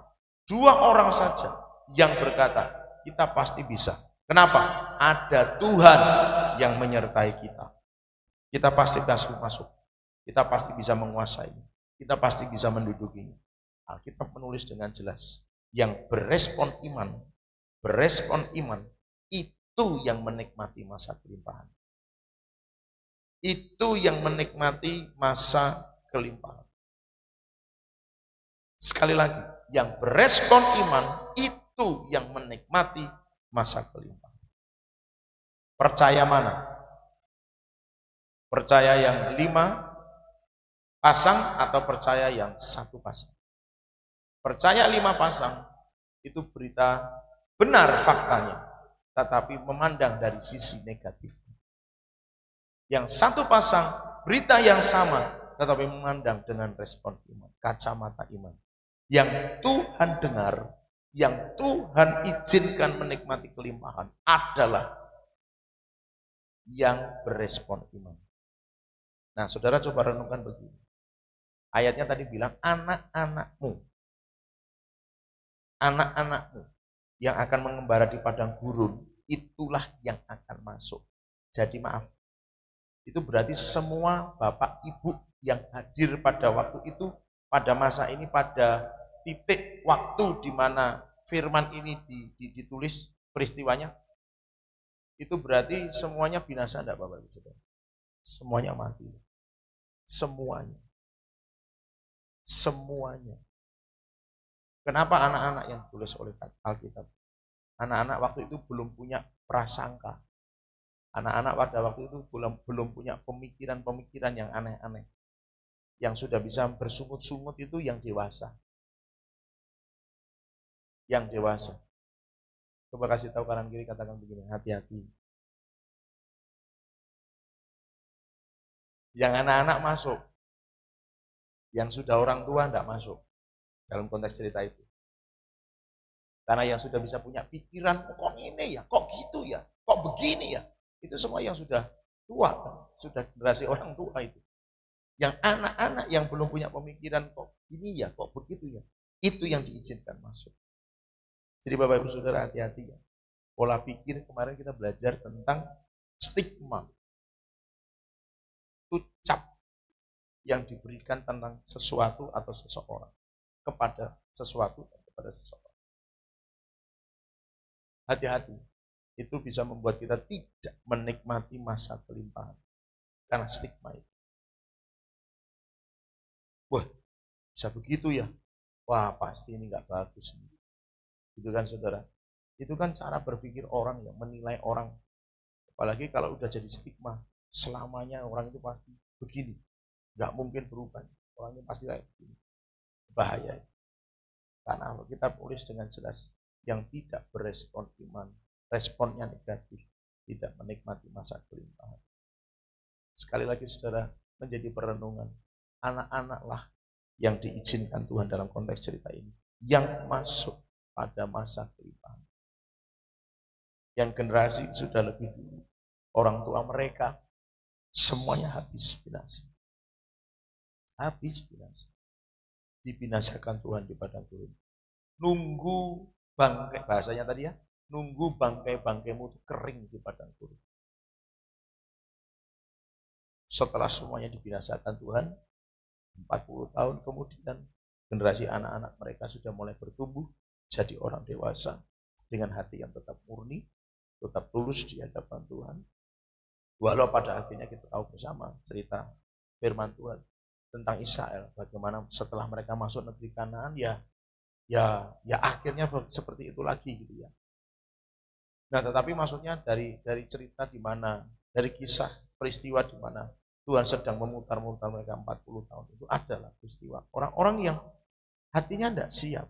2 orang saja yang berkata, kita pasti bisa. Kenapa? Ada Tuhan yang menyertai kita. Kita pasti masuk. Kita pasti bisa menguasai. Kita pasti bisa mendudukinya. Alkitab menulis dengan jelas. Yang berespon iman, itu yang menikmati masa kelimpahan. Itu yang menikmati masa kelimpahan. Sekali lagi, yang berespon iman itu yang menikmati masa kelimpahan. Percaya mana? Percaya yang 5 pasang atau percaya yang 1 pasang? Percaya 5 pasang itu berita benar faktanya, tetapi memandang dari sisi negatif. Yang 1 pasang berita yang sama, tetapi memandang dengan respon iman, kacamata iman. Yang Tuhan dengar, yang Tuhan izinkan menikmati kelimpahan adalah yang berespon iman. Nah, saudara coba renungkan begini. Ayatnya tadi bilang, anak-anakmu yang akan mengembara di padang gurun, itulah yang akan masuk. Jadi maaf, itu berarti semua bapak ibu yang hadir pada waktu itu, pada masa ini, pada titik waktu di mana firman ini ditulis peristiwanya, itu berarti semuanya binasa enggak Bapak Ibu Saudara? Semuanya mati. Semuanya. Kenapa anak-anak yang ditulis oleh Alkitab? Anak-anak waktu itu belum punya prasangka. Anak-anak pada waktu itu belum punya pemikiran-pemikiran yang aneh-aneh. Yang sudah bisa bersungut-sungut itu yang dewasa. Yang dewasa. Coba kasih tahu kanan kiri, katakan begini, hati-hati. Yang anak-anak masuk. Yang sudah orang tua enggak masuk. Dalam konteks cerita itu. Karena yang sudah bisa punya pikiran, kok ini ya, kok gitu ya, kok begini ya. Itu semua yang sudah tua, sudah generasi orang tua itu. Yang anak-anak yang belum punya pemikiran, kok ini ya, kok begitu ya. Itu yang diizinkan masuk. Jadi Bapak Ibu Saudara hati-hati ya. Pola pikir kemarin kita belajar tentang stigma. Ucap yang diberikan tentang sesuatu atau seseorang kepada sesuatu atau kepada seseorang. Hati-hati. Itu bisa membuat kita tidak menikmati masa kelimpahan. karena stigma itu. Wah, bisa begitu ya? Wah, pasti ini nggak bagus. Gitu kan saudara? Itu kan cara berpikir orang yang menilai orang. Apalagi kalau udah jadi stigma, selamanya orang itu pasti begini. Nggak mungkin berubah. Orangnya pasti kayak begini. Bahaya. Karena kita tulis dengan jelas, yang tidak berespon iman, responnya negatif, tidak menikmati masa kelimpahan. Sekali lagi saudara, menjadi perenungan, anak-anaklah yang diizinkan Tuhan dalam konteks cerita ini, yang masuk pada masa kelimpahan. Yang generasi sudah lebih dulu, orang tua mereka, semuanya habis binasa. Habis binasa. Dibinasakan Tuhan di padang gurun. Nunggu bangkai, bahasanya tadi ya, nunggu bangkai-bangkaimu itu kering di padang gurun. Setelah semuanya dibinasakan Tuhan, 40 tahun kemudian, generasi anak-anak mereka sudah mulai bertumbuh, jadi orang dewasa, dengan hati yang tetap murni, tetap tulus di hadapan Tuhan. Walau pada akhirnya kita tahu bersama cerita firman Tuhan tentang Israel, bagaimana setelah mereka masuk negeri Kanaan, ya akhirnya seperti itu lagi gitu ya. Nah, tetapi maksudnya dari cerita di mana, dari kisah peristiwa di mana Tuhan sedang memutar-mutar mereka 40 tahun itu adalah peristiwa orang-orang yang hatinya tidak siap.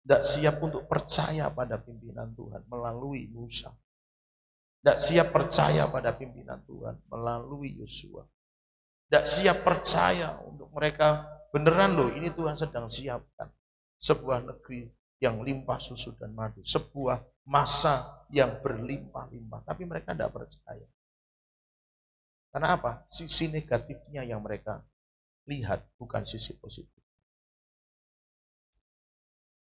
Tidak siap untuk percaya pada pimpinan Tuhan melalui Musa. Tidak siap percaya pada pimpinan Tuhan melalui Yosua. Tidak siap percaya untuk mereka beneran loh, ini Tuhan sedang siapkan sebuah negeri yang limpah susu dan madu, sebuah masa yang berlimpah-limpah, tapi mereka tidak percaya. Karena apa? Sisi negatifnya yang mereka lihat, bukan sisi positif.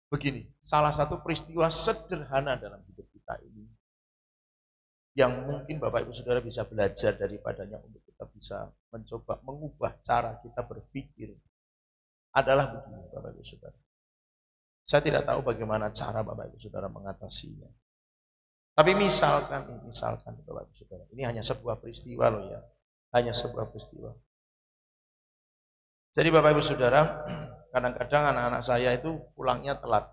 Begini, salah satu peristiwa sederhana dalam hidup kita ini yang mungkin Bapak Ibu Saudara bisa belajar daripadanya untuk kita bisa mencoba mengubah cara kita berpikir adalah begini Bapak Ibu Saudara. Saya tidak tahu bagaimana cara Bapak Ibu Saudara mengatasinya. Tapi misalkan Bapak Ibu Saudara, ini hanya sebuah peristiwa loh ya, hanya sebuah peristiwa. Jadi Bapak Ibu Saudara, kadang-kadang anak-anak saya itu pulangnya telat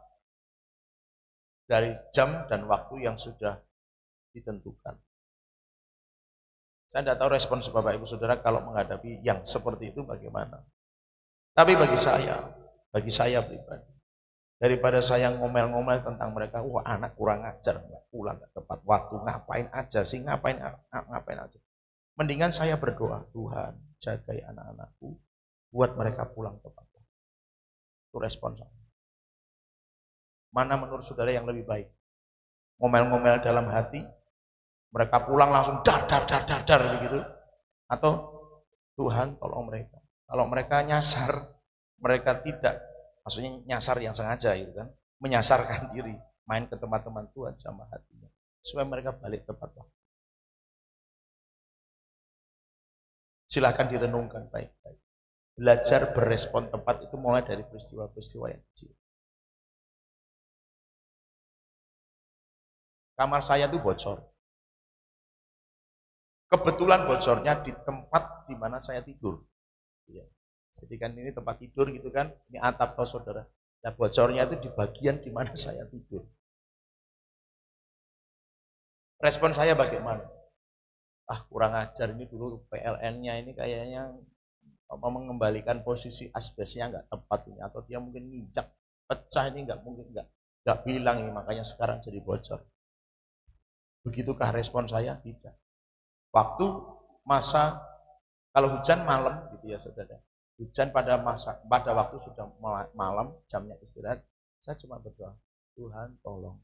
dari jam dan waktu yang sudah ditentukan. Saya tidak tahu respons Bapak Ibu Saudara kalau menghadapi yang seperti itu bagaimana. Tapi bagi saya pribadi, daripada saya ngomel-ngomel tentang mereka, wah anak kurang ajar, nggak pulang, nggak tepat waktu, ngapain aja sih, ngapain aja. Mendingan saya berdoa, Tuhan jagai anak-anakku, buat mereka pulang tepat waktu. Itu respons saya. Mana menurut saudara yang lebih baik? Ngomel-ngomel dalam hati, mereka pulang langsung dar begitu, atau Tuhan tolong mereka. Kalau mereka nyasar, mereka tidak, maksudnya nyasar yang sengaja gitu kan, menyasarkan diri, main ke teman-teman Tuhan sama hatinya, supaya mereka balik tepat waktu. Silakan direnungkan baik-baik. Belajar berespon tepat itu mulai dari peristiwa-peristiwa yang kecil. Kamar saya itu bocor. Kebetulan bocornya di tempat di mana saya tidur. Ya. Jadi kan ini tempat tidur gitu kan, ini atap toh saudara. Nah bocornya itu di bagian di mana saya tidur. Respon saya bagaimana? Kurang ajar, ini dulu PLN-nya ini kayaknya mengembalikan posisi asbesnya nggak tepat ini, atau dia mungkin nginjak pecah ini nggak bilang ini, makanya sekarang jadi bocor. Begitukah respon saya? Tidak. Waktu masa kalau hujan malam gitu ya saudara, hujan pada waktu sudah malam, jamnya istirahat, saya cuma berdoa, Tuhan tolong,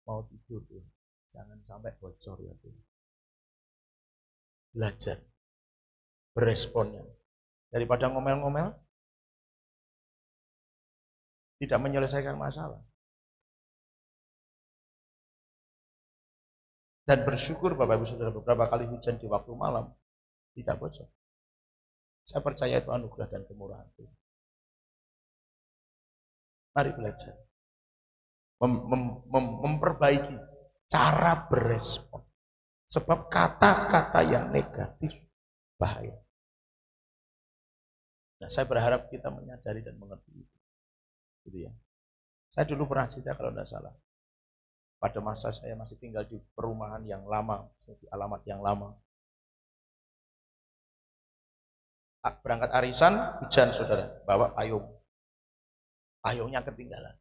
mau tidur Tuhan, jangan sampai bocor ya Tuhan. Belajar beresponnya daripada ngomel-ngomel, tidak menyelesaikan masalah. Dan bersyukur Bapak Ibu Saudara, beberapa kali hujan di waktu malam tidak bocor. Saya percaya itu anugerah dan kemurahan Tuhan. Mari belajar memperbaiki cara berespon. Sebab kata-kata yang negatif bahaya. Nah, saya berharap kita menyadari dan mengerti itu. Gitu ya. Saya dulu pernah cerita kalau tidak salah. Pada masa saya masih tinggal di perumahan yang lama, di alamat yang lama. Berangkat arisan, hujan saudara, bawa payung. Payungnya ketinggalan.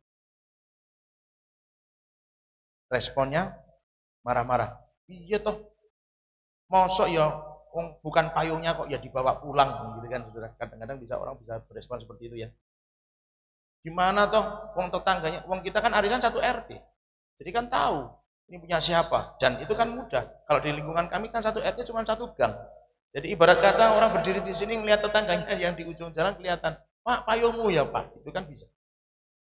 Responnya marah-marah. Iya toh, mosok ya, bukan payungnya kok ya dibawa pulang, gitu kan saudara. Kadang-kadang orang bisa berespon seperti itu ya. Gimana toh, wong tetangganya, wong kita kan arisan satu RT. Jadi kan tahu ini punya siapa, dan itu kan mudah. Kalau di lingkungan kami kan satu RT cuma satu gang. Jadi ibarat kata orang berdiri di sini ngelihat tetangganya yang di ujung jalan kelihatan, Pak payungmu ya Pak, itu kan bisa.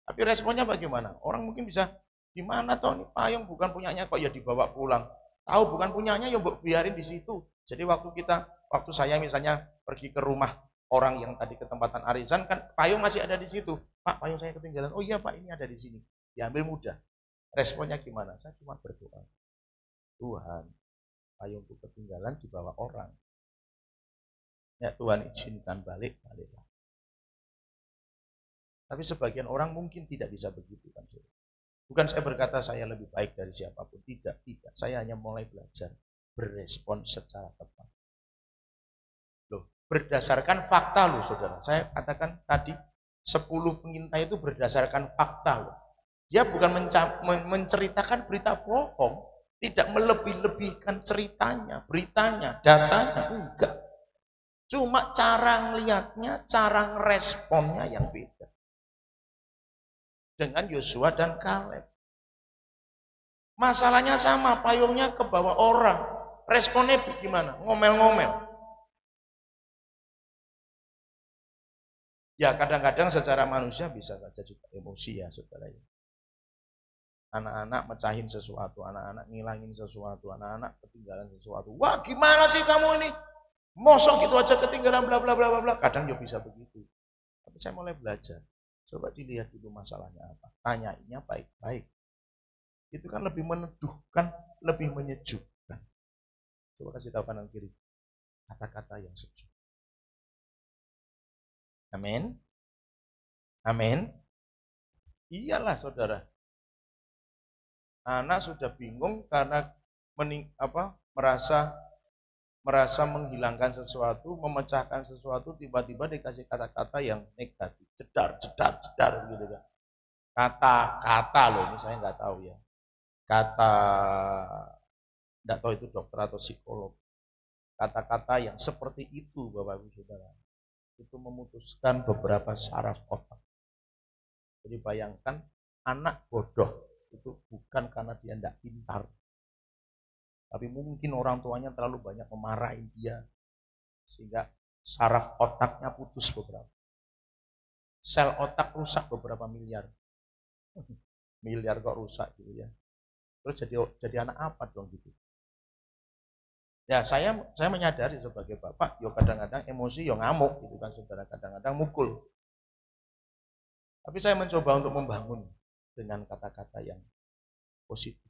Tapi responnya bagaimana? Orang mungkin bisa, gimana toh ini payung bukan punyanya kok ya dibawa pulang. Tahu bukan punyanya ya biarin di situ. Jadi waktu saya misalnya pergi ke rumah orang yang tadi ketempatan arisan kan payung masih ada di situ. Pak payung saya ketinggalan. Oh iya Pak ini ada di sini. Diambil mudah. Responnya gimana? Saya cuma berdoa. Tuhan, payungku ketinggalan dibawa orang. Ya Tuhan izinkan baliklah. Tapi sebagian orang mungkin tidak bisa begitu kan. Bukan saya berkata saya lebih baik dari siapapun. Tidak. Saya hanya mulai belajar berespon secara tepat. Loh, berdasarkan fakta loh saudara. Saya katakan tadi 10 pengintai itu berdasarkan fakta loh. Dia bukan menceritakan berita bohong, tidak melebih-lebihkan ceritanya, beritanya, datanya, enggak. Cuma cara ngelihatnya, cara ngeresponnya yang beda. Dengan Yosua dan Kaleb. Masalahnya sama, payungnya ke bawah orang. Responnya bagaimana? Ngomel-ngomel. Ya kadang-kadang secara manusia bisa saja juga emosi ya saudara. Anak-anak mecahin sesuatu, anak-anak ngilangin sesuatu, anak-anak ketinggalan sesuatu. Wah gimana sih kamu ini? Mosok gitu aja ketinggalan bla bla bla bla. Kadang ya bisa begitu. Tapi saya mulai belajar. Coba dilihat dulu masalahnya apa. Tanyainnya baik-baik. Itu kan lebih meneduhkan, lebih menyejukkan. Coba kasih tahu kanan kiri. Kata-kata yang sejuk. Amin. Amin. Iyalah saudara. Anak sudah bingung karena merasa menghilangkan sesuatu, memecahkan sesuatu, tiba-tiba dikasih kata-kata yang negatif, jedar gitu kan. Kata-kata loh, ini saya nggak tahu ya. Nggak tahu itu dokter atau psikolog. Kata-kata yang seperti itu Bapak Ibu Saudara, itu memutuskan beberapa saraf otak. Jadi bayangkan anak bodoh itu bukan karena dia tidak pintar, tapi mungkin orang tuanya terlalu banyak memarahi dia sehingga saraf otaknya putus beberapa, sel otak rusak beberapa miliar kok rusak gitu ya. Terus jadi anak apa dong gitu? Ya saya menyadari sebagai bapak, yo kadang-kadang emosi yo ngamuk gitu kan saudara, kadang-kadang mukul. Tapi saya mencoba untuk membangun dengan kata-kata yang positif.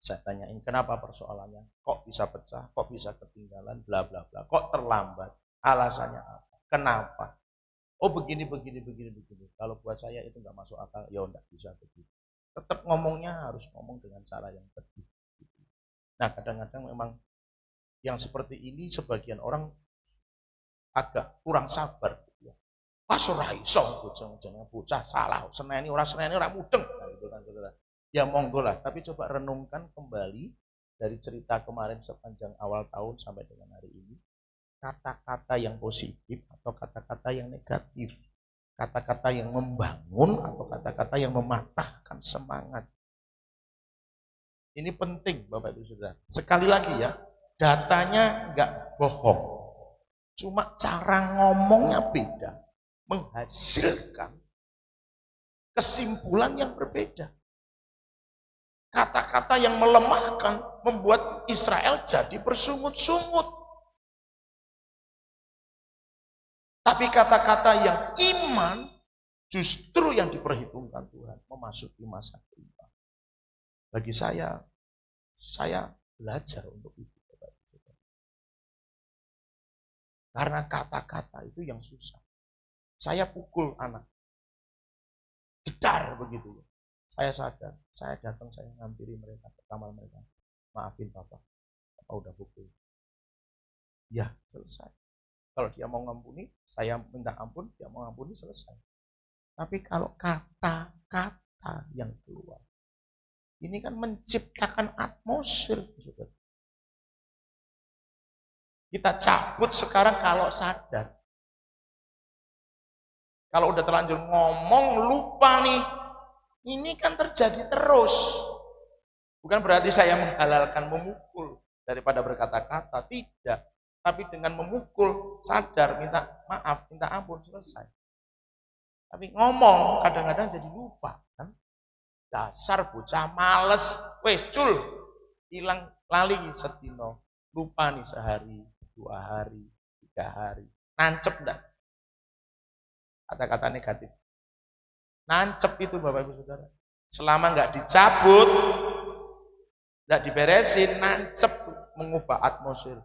Saya tanyain kenapa persoalannya, kok bisa pecah, kok bisa ketinggalan, bla bla bla, kok terlambat, alasannya apa, kenapa? Oh begini. Kalau buat saya itu nggak masuk akal, ya nggak bisa begitu. Tetap ngomongnya harus ngomong dengan cara yang tepat. Nah kadang-kadang memang yang seperti ini sebagian orang agak kurang sabar. Pas ora iso bocah salah, seneni ora mudeng. Nah, gitu kan saudara. Ya monggo lah, tapi coba renungkan kembali dari cerita kemarin sepanjang awal tahun sampai dengan hari ini. Kata-kata yang positif atau kata-kata yang negatif. Kata-kata yang membangun atau kata-kata yang mematahkan semangat. Ini penting Bapak Ibu Saudara. Sekali lagi ya, datanya enggak bohong. Cuma cara ngomongnya beda. Menghasilkan kesimpulan yang berbeda. Kata-kata yang melemahkan membuat Israel jadi bersungut-sungut. Tapi kata-kata yang iman justru yang diperhitungkan Tuhan memasuki masa kritis. Bagi saya Belajar untuk itu. Bapak Ibu Saudara. Karena kata-kata itu yang susah. Saya pukul anak. Jedar begitu. Saya sadar, saya datang, saya ngampiri mereka ke kamar mereka. Maafin Bapak udah pukul. Ya, selesai. Kalau dia mau ngampuni, saya minta ampun, dia mau ngampuni, selesai. Tapi kalau kata-kata yang keluar, ini kan menciptakan atmosfer. Kita cabut sekarang kalau sadar. Kalau udah terlanjur ngomong, lupa nih. Ini kan terjadi terus. Bukan berarti saya menghalalkan memukul daripada berkata-kata, tidak. Tapi dengan memukul, sadar, minta maaf, minta ampun, selesai. Tapi ngomong kadang-kadang jadi lupa. Kan? Dasar bocah males, wes cul, hilang lali setino, lupa nih sehari, 2 hari, 3 hari, nancep enggak? Kata-kata negatif. Nancep itu Bapak Ibu Saudara. Selama enggak dicabut, enggak diberesin, nancep mengubah atmosfer.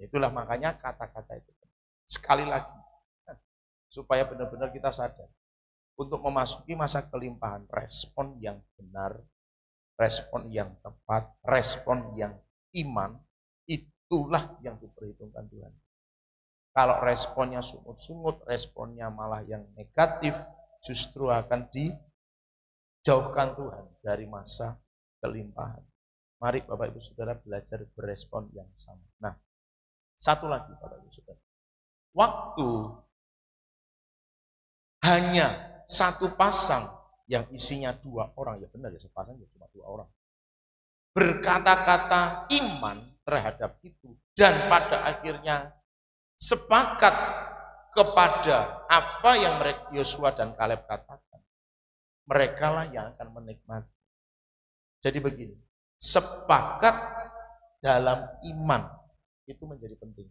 Itulah makanya kata-kata itu. Sekali lagi, supaya benar-benar kita sadar. Untuk memasuki masa kelimpahan, respon yang benar, respon yang tepat, respon yang iman, itulah yang diperhitungkan Tuhan. Kalau responnya sungut-sungut, responnya malah yang negatif, justru akan dijauhkan Tuhan dari masa kelimpahan. Mari Bapak Ibu Saudara belajar berespon yang sama. Nah, satu lagi Bapak Ibu Saudara. Waktu hanya satu pasang yang isinya 2 orang, ya benar ya sepasang ya cuma 2 orang. Berkata-kata iman terhadap itu dan pada akhirnya sepakat kepada apa yang Yosua dan Kaleb katakan. Mereka lah yang akan menikmati. Jadi begini, sepakat dalam iman itu menjadi penting.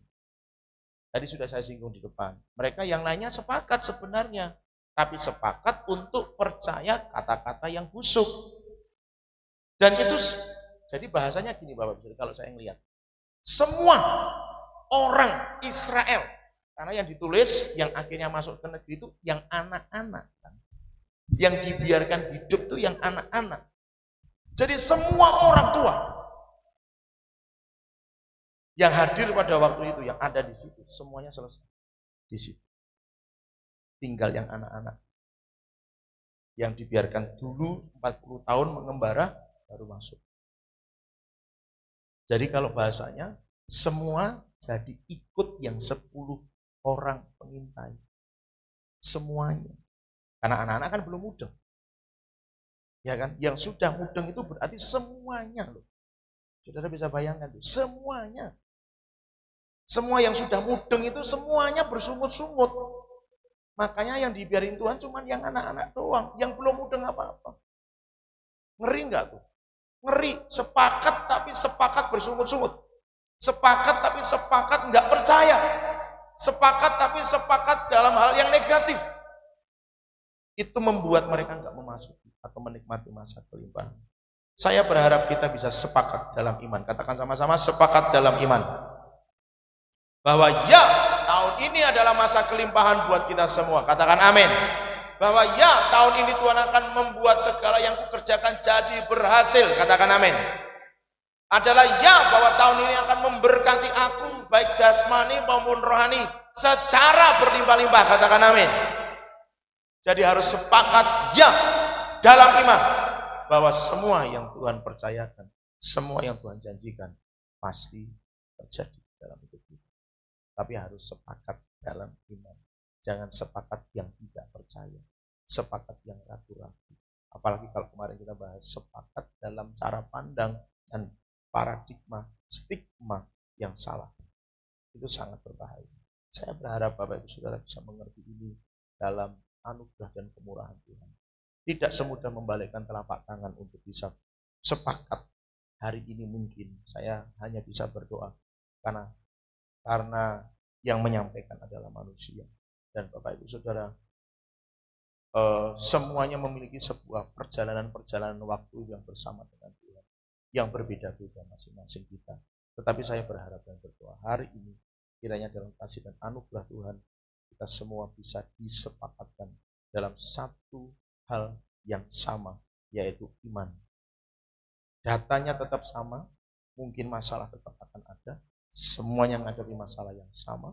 Tadi sudah saya singgung di depan. Mereka yang lainnya sepakat sebenarnya, tapi sepakat untuk percaya kata-kata yang busuk. Dan itu, jadi bahasanya gini Bapak Ibu, kalau saya ngelihat. Semua orang Israel, karena yang ditulis, yang akhirnya masuk ke negeri itu, yang anak-anak. Yang dibiarkan hidup itu yang anak-anak. Jadi semua orang tua yang hadir pada waktu itu, yang ada di situ, semuanya selesai. Di situ. Tinggal yang anak-anak. Yang dibiarkan dulu 40 tahun mengembara, baru masuk. Jadi kalau bahasanya, semua jadi ikut yang 10 orang pengintai. Semuanya. Karena anak-anak kan belum mudeng. Ya kan? Yang sudah mudeng itu berarti semuanya loh. Saudara bisa bayangkan tuh, semuanya. Semua yang sudah mudeng itu semuanya bersungut-sungut. Makanya yang dibiarin Tuhan cuma yang anak-anak doang, yang belum mudeng apa-apa. Ngeri enggak tuh? Ngeri, sepakat tapi sepakat bersungut-sungut. Sepakat tapi sepakat enggak percaya. Sepakat tapi sepakat dalam hal yang negatif. Itu membuat mereka enggak memasuki atau menikmati masa kelimpahan. Saya berharap kita bisa sepakat dalam iman. Katakan sama-sama, sepakat dalam iman. Bahwa ya, tahun ini adalah masa kelimpahan buat kita semua. Katakan amin. Bahwa ya, tahun ini Tuhan akan membuat segala yang kukerjakan jadi berhasil. Katakan amin. Adalah ya, bahwa tahun ini akan memberkati aku, baik jasmani maupun rohani, secara berlimpah-limpah. Katakan amin. Jadi harus sepakat ya, dalam iman. Bahwa semua yang Tuhan percayakan, semua yang Tuhan janjikan, pasti terjadi dalam hidup kita. Tapi harus sepakat dalam iman. Jangan sepakat yang tidak percaya. Sepakat yang ragu-ragu. Apalagi kalau kemarin kita bahas sepakat dalam cara pandang dan paradigma, stigma yang salah. Itu sangat berbahaya. Saya berharap Bapak Ibu Saudara bisa mengerti ini dalam anugerah dan kemurahan Tuhan. Tidak semudah membalikkan telapak tangan untuk bisa sepakat. Hari ini mungkin saya hanya bisa berdoa. Karena yang menyampaikan adalah manusia. Dan Bapak Ibu Saudara, semuanya memiliki sebuah perjalanan-perjalanan waktu yang bersama dengan Tuhan. yang berbeda-beda masing-masing kita. Tetapi saya berharap dan berdoa hari ini kiranya dalam kasih dan anugerah Tuhan kita semua bisa disepakatkan dalam satu hal yang sama, yaitu iman. Datanya tetap sama, mungkin masalah tetap akan ada, semuanya menghadapi masalah yang sama,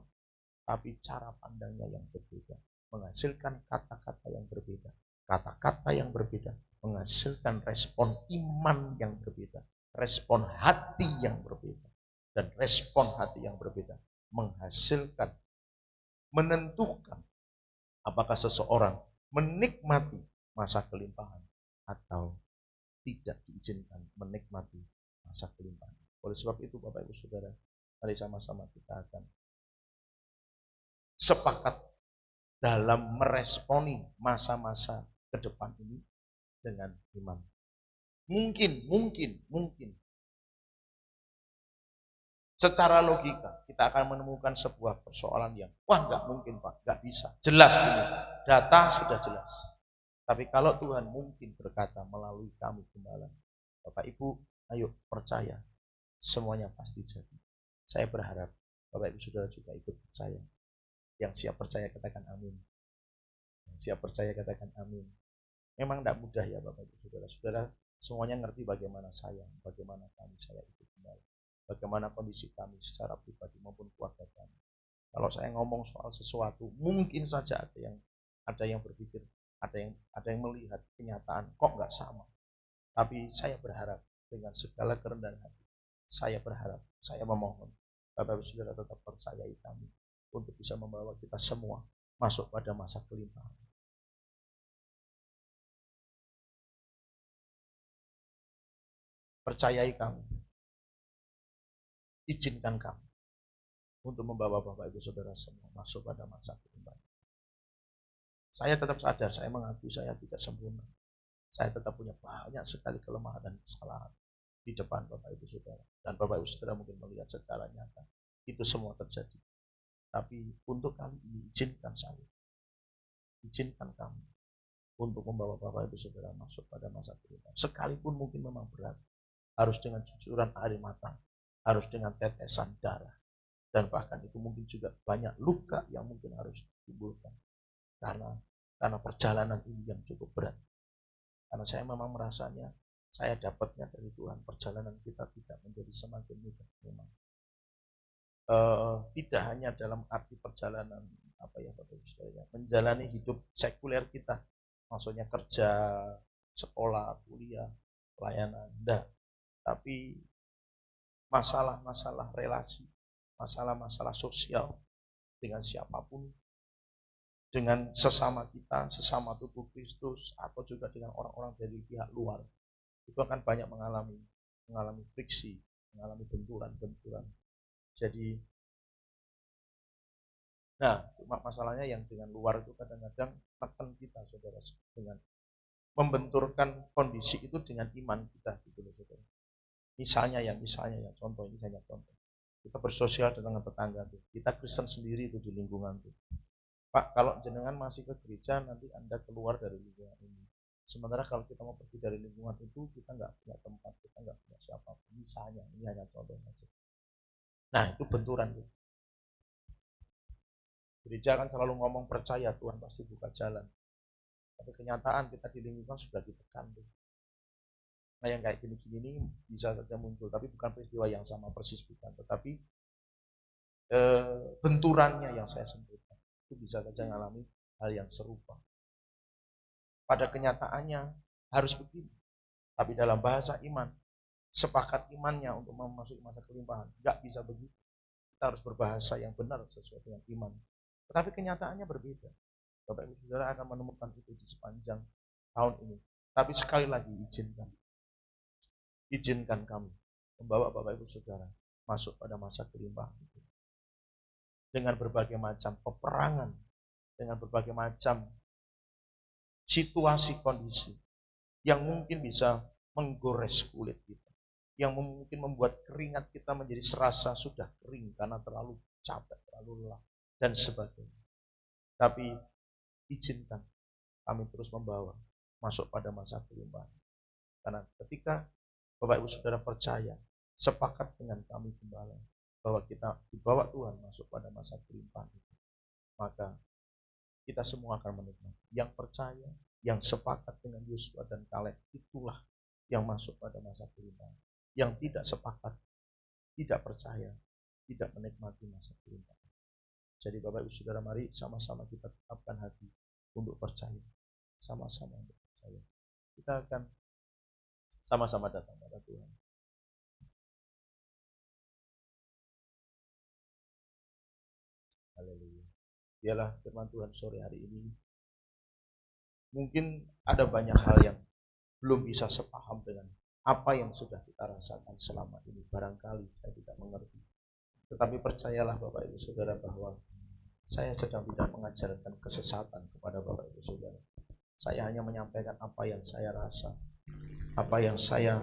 tapi cara pandangnya yang berbeda, menghasilkan kata-kata yang berbeda. Kata-kata yang berbeda menghasilkan respon iman yang berbeda, respon hati yang berbeda. Dan respon hati yang berbeda menghasilkan, menentukan apakah seseorang menikmati masa kelimpahan atau tidak diizinkan menikmati masa kelimpahan. Oleh sebab itu Bapak Ibu Saudara, mari sama-sama kita akan sepakat dalam meresponi masa-masa ke depan ini dengan iman. Mungkin secara logika kita akan menemukan sebuah persoalan yang nggak mungkin Pak, nggak bisa. Jelas ini, data sudah jelas. Tapi kalau Tuhan mungkin berkata melalui kami gembala, Bapak Ibu, ayo percaya, semuanya pasti jadi. Saya berharap Bapak Ibu Saudara juga ikut percaya. Yang siap percaya katakan amin. Yang siap percaya katakan amin. Memang tidak mudah ya Bapak Ibu Saudara. Saudara semuanya ngerti bagaimana saya, bagaimana saya ikut kembali. Bagaimana kondisi kami secara pribadi maupun keluarga kami. Kalau saya ngomong soal sesuatu, mungkin saja ada yang berpikir, ada yang melihat kenyataan kok nggak sama. Tapi saya berharap dengan segala kerendahan hati, saya berharap, saya memohon, Bapak Ibu Saudara tetap percayai kami untuk bisa membawa kita semua masuk pada masa kelimpahan. Percayai kami. Izinkan kami untuk membawa Bapak Ibu Saudara semua masuk pada masa kelimpahan. Saya tetap sadar, saya mengakui saya tidak sempurna. Saya tetap punya banyak sekali kelemahan dan kesalahan di depan Bapak Ibu Saudara. Dan Bapak Ibu Saudara mungkin melihat secara nyata. Itu semua terjadi. Tapi untuk kali ini izinkan saya. Izinkan kami untuk membawa Bapak Ibu Saudara masuk pada masa kelimpahan. Sekalipun mungkin memang berat. Harus dengan jujuran air mata. Harus dengan tetesan darah. Dan bahkan itu mungkin juga banyak luka yang mungkin harus ditimbulkan. Karena perjalanan ini yang cukup berat. Karena saya memang merasanya, saya dapatnya dari Tuhan, perjalanan kita tidak menjadi semakin mudah memang. Tidak hanya dalam arti perjalanan Bapak Ibu Saudara, menjalani hidup sekuler kita, maksudnya kerja, sekolah, kuliah, pelayanan, enggak. Tapi masalah-masalah relasi, masalah-masalah sosial dengan siapapun, dengan sesama kita, sesama tubuh Kristus, atau juga dengan orang-orang dari pihak luar, itu akan banyak mengalami friksi, mengalami benturan. Jadi, cuma masalahnya yang dengan luar itu kadang-kadang menekan kita, saudara, dengan membenturkan kondisi itu dengan iman kita, gitu loh, saudara. Misalnya contoh ini hanya contoh. Kita bersosial dengan tetangga tuh. Kita Kristen sendiri itu di lingkungan tuh. Pak, kalau jenengan masih ke gereja nanti Anda keluar dari lingkungan ini. Sementara kalau kita mau pergi dari lingkungan itu kita nggak punya tempat, kita nggak punya siapapun. Misalnya, ini hanya contoh saja. Nah, itu benturan tuh. Gereja kan selalu ngomong percaya Tuhan pasti buka jalan. Tapi kenyataan kita di lingkungan sudah ditekan tuh. Nah yang kayak gini-gini ini bisa saja muncul, tapi bukan peristiwa yang sama persis bukan, tetapi benturannya yang saya sebutkan itu bisa saja mengalami hal yang serupa. Pada kenyataannya harus begini, tapi dalam bahasa iman, sepakat imannya untuk memasuki masa kelimpahan, nggak bisa begitu. Kita harus berbahasa yang benar sesuai dengan iman. Tetapi kenyataannya berbeda. Bapak Ibu Saudara akan menemukan itu di sepanjang tahun ini. Tapi sekali lagi izinkan kami membawa Bapak Ibu Saudara masuk pada masa kelimpahan itu. Dengan berbagai macam peperangan, dengan berbagai macam situasi kondisi yang mungkin bisa menggores kulit kita, yang mungkin membuat keringat kita menjadi serasa sudah kering karena terlalu capek, terlalu lelah, dan sebagainya. Tapi izinkan kami terus membawa masuk pada masa kelimpahan. Karena ketika Bapak Ibu Saudara percaya, sepakat dengan kami gembala, bahwa kita dibawa Tuhan masuk pada masa kelimpahan itu, maka kita semua akan menikmati. Yang percaya, yang sepakat dengan Yosua dan Kaleb, itulah yang masuk pada masa kelimpahan. Yang tidak sepakat, tidak percaya, tidak menikmati masa kelimpahan. Jadi Bapak Ibu Saudara, mari sama-sama kita tetapkan hati untuk percaya. Sama-sama untuk percaya. Kita akan sama-sama datang pada Tuhan. Haleluya. Biarlah firman Tuhan sore hari ini. Mungkin ada banyak hal yang belum bisa sepaham dengan apa yang sudah kita rasakan selama ini. Barangkali saya tidak mengerti. Tetapi percayalah Bapak Ibu Saudara bahwa saya sedang tidak mengajarkan kesesatan kepada Bapak Ibu Saudara. Saya hanya menyampaikan apa yang saya rasa, apa yang saya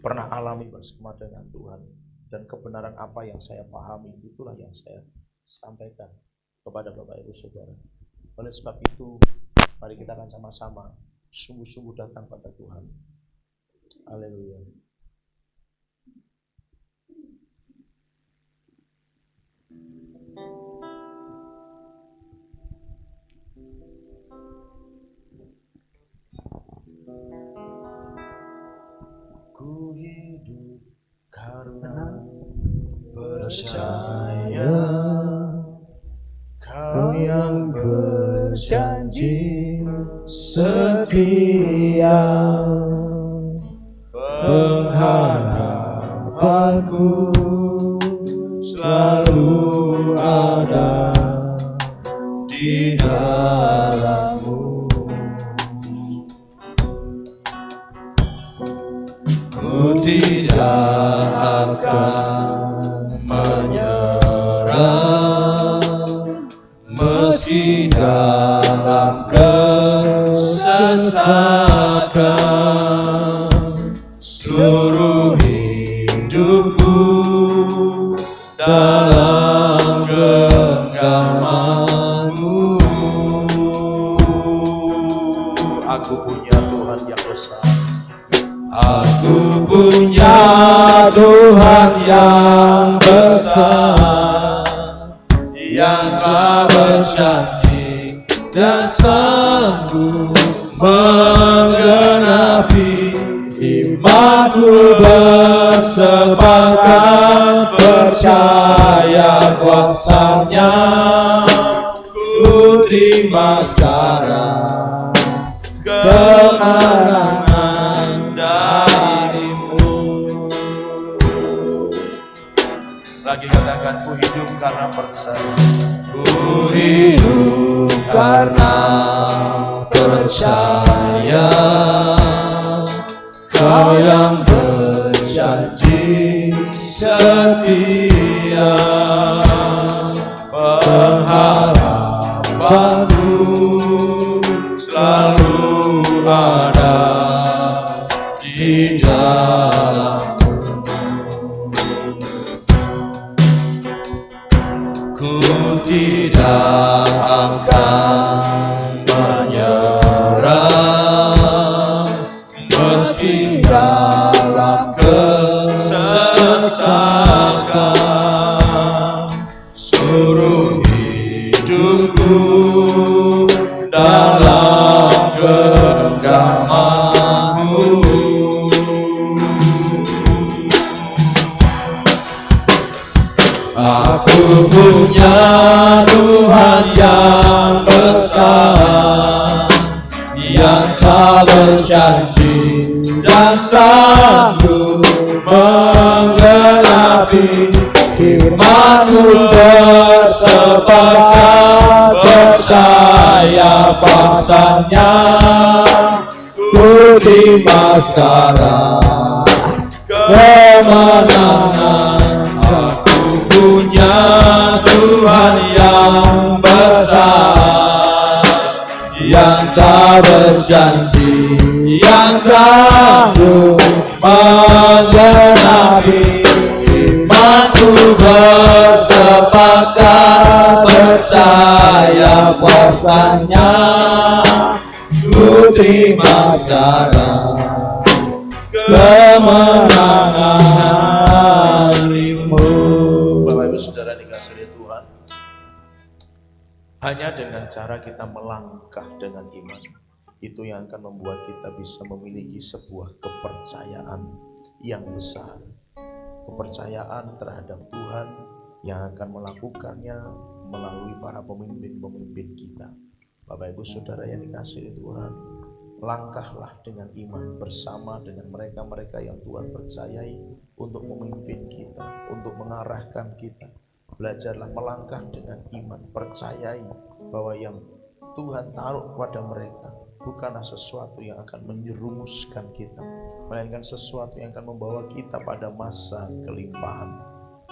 pernah alami bersama dengan Tuhan, dan kebenaran apa yang saya pahami, itulah yang saya sampaikan kepada Bapak Ibu Saudara. Oleh sebab itu, mari kita akan sama-sama sungguh-sungguh datang pada Tuhan. Haleluya. Ku hidup karena percaya Kau yang berjanji setia, pengharapanku selalu ada di dalam-Mu. Ku tidak akan menyerah meski dalam kesesatan. Seluruh hidupku dalam genggaman-Mu. Aku punya Tuhan yang besar. Aku punya Tuhan yang besar, yang telah berjanji dan sanggup menggenapi. Imanku bersepakat percaya kuasa-Nya. Ku terima sekarang kemenangan dari-Mu. Lagi katakan, ku hidup karena percaya. Ku hidup karena percaya. Kau yang berjanji setia, pengharapanku selalu ada di dalam-Mu. Ku tidak akan menyerah meski dalam kesesatan. Seluruh hidupku dalam genggaman-Mu. Aku punya Tuhan yang besar, yang telah berjanji dan sanggup menggenapi. Imanku bersepakat percaya kuasa-Nya. Ku terima sekarang kemenangan. Aku punya Tuhan yang besar, yang tak berjanji, yang sanggup menggenapi. Imanku bersepakat percaya kuasa-Nya. Ku terima sekarang kemenangan darimu. Bapak Ibu Saudara dikasihi oleh Tuhan, hanya dengan cara kita melangkah dengan iman, itu yang akan membuat kita bisa memiliki sebuah kepercayaan yang besar. Kepercayaan terhadap Tuhan yang akan melakukannya melalui para pemimpin-pemimpin kita. Bapak Ibu Saudara yang dikasihi Tuhan, langkahlah dengan iman bersama dengan mereka-mereka yang Tuhan percayai untuk memimpin kita, untuk mengarahkan kita. Belajarlah melangkah dengan iman, percayai bahwa yang Tuhan taruh kepada mereka bukanlah sesuatu yang akan menjerumuskan kita, melainkan sesuatu yang akan membawa kita pada masa kelimpahan.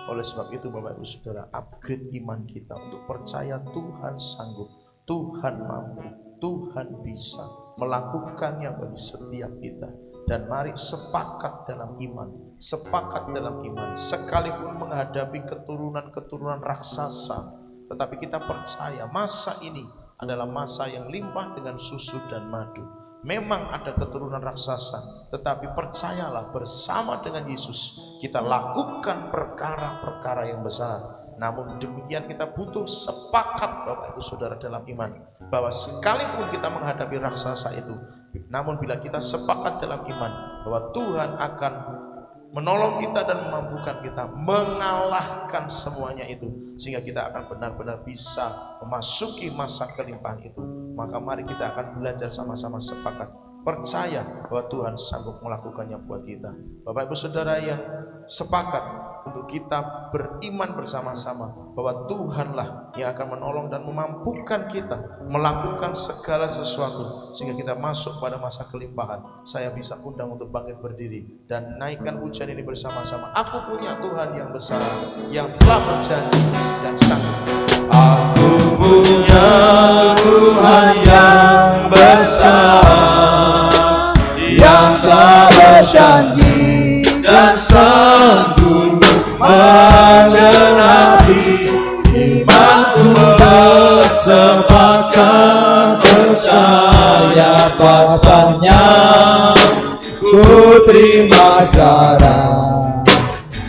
Oleh sebab itu Bapak Ibu Saudara, upgrade iman kita untuk percaya Tuhan sanggup, Tuhan mampu, Tuhan bisa melakukannya bagi setiap kita. Dan mari sepakat dalam iman, sepakat dalam iman, sekalipun menghadapi keturunan-keturunan raksasa, tetapi kita percaya masa ini adalah masa yang limpah dengan susu dan madu. Memang ada keturunan raksasa, tetapi percayalah bersama dengan Yesus kita lakukan perkara-perkara yang besar. Namun demikian kita butuh sepakat Bapak Ibu Saudara dalam iman, bahwa sekalipun kita menghadapi raksasa itu, namun bila kita sepakat dalam iman bahwa Tuhan akan menolong kita dan memampukan kita mengalahkan semuanya itu, sehingga kita akan benar-benar bisa memasuki masa kelimpahan itu. Maka mari kita akan belajar sama-sama sepakat, percaya bahwa Tuhan sanggup melakukannya buat kita. Bapak Ibu Saudara yang sepakat untuk kita beriman bersama-sama bahwa Tuhanlah yang akan menolong dan memampukan kita melakukan segala sesuatu sehingga kita masuk pada masa kelimpahan. Saya bisa undang untuk bangkit berdiri dan naikkan pujian ini bersama-sama. Aku punya Tuhan yang besar, yang telah berjanji dan sanggup. Aku punya Tuhan yang besar, yang telah berjanji dan sanggup menggenapi imanku. Bersepakat percaya pasalnya, ku terima sekarang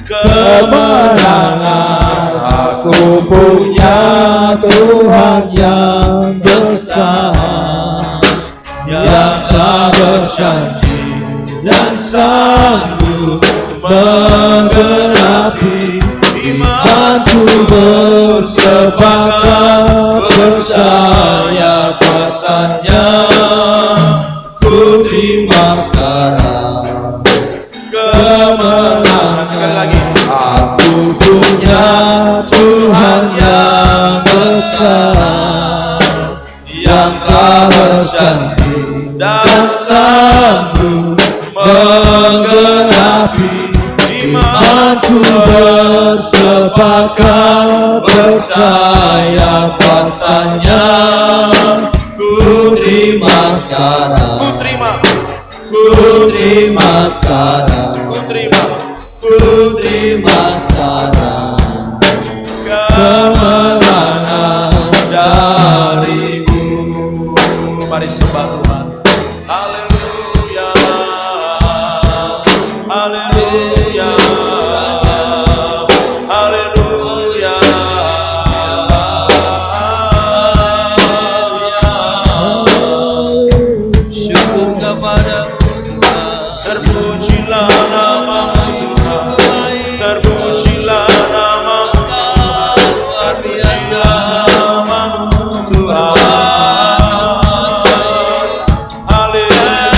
kemenangan. Aku punya Tuhan yang besar, yang telah berjanji dan sanggup menggenapi imanku. Bersepakat percaya pasalnya, ku terima sekarang kemenangan. Sekali lagi, aku punya Tuhan yang besar, yang telah berjanji dan sanggup menggenapi imanku. Bersepakat percaya pasalnya, ku terima sekarang, ku terima, ku terima sekarang, ku terima, ku terima sekarang kemenangan darimu. Mari sembah Tuhan. Haleluya, haleluya, haleluya. Syukur kepadamu Tuhan, Terpujilah namamu Tuhan, terpujilah namamu, luar biasa namamu Tuhan. Haleluya.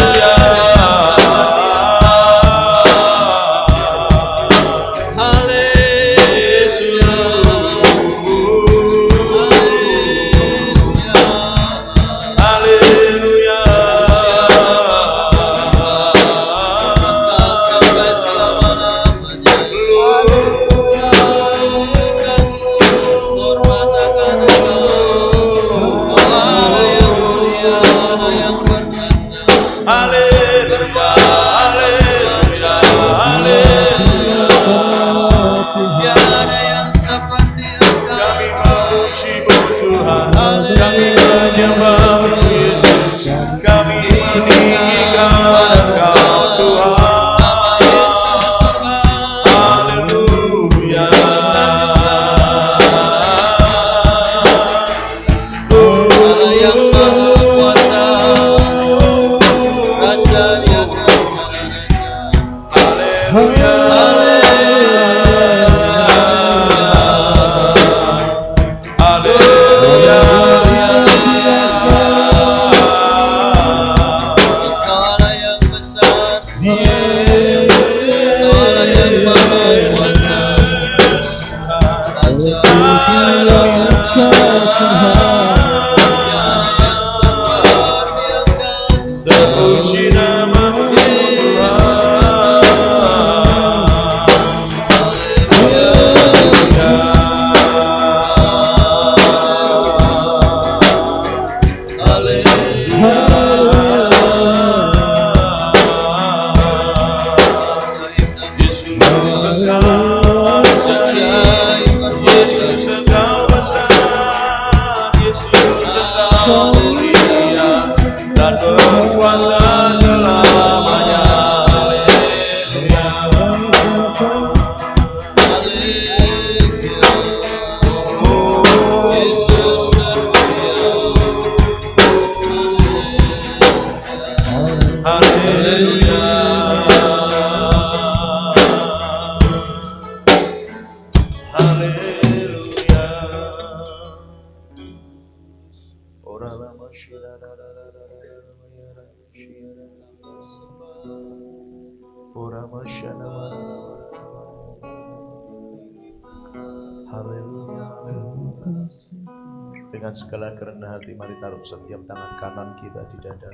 Yesus engkau besar, Yesus engkau mulia dan berkuasa selamanya. Dengan segala kerendahan hati, mari taruh setiap tangan kanan kita di dada.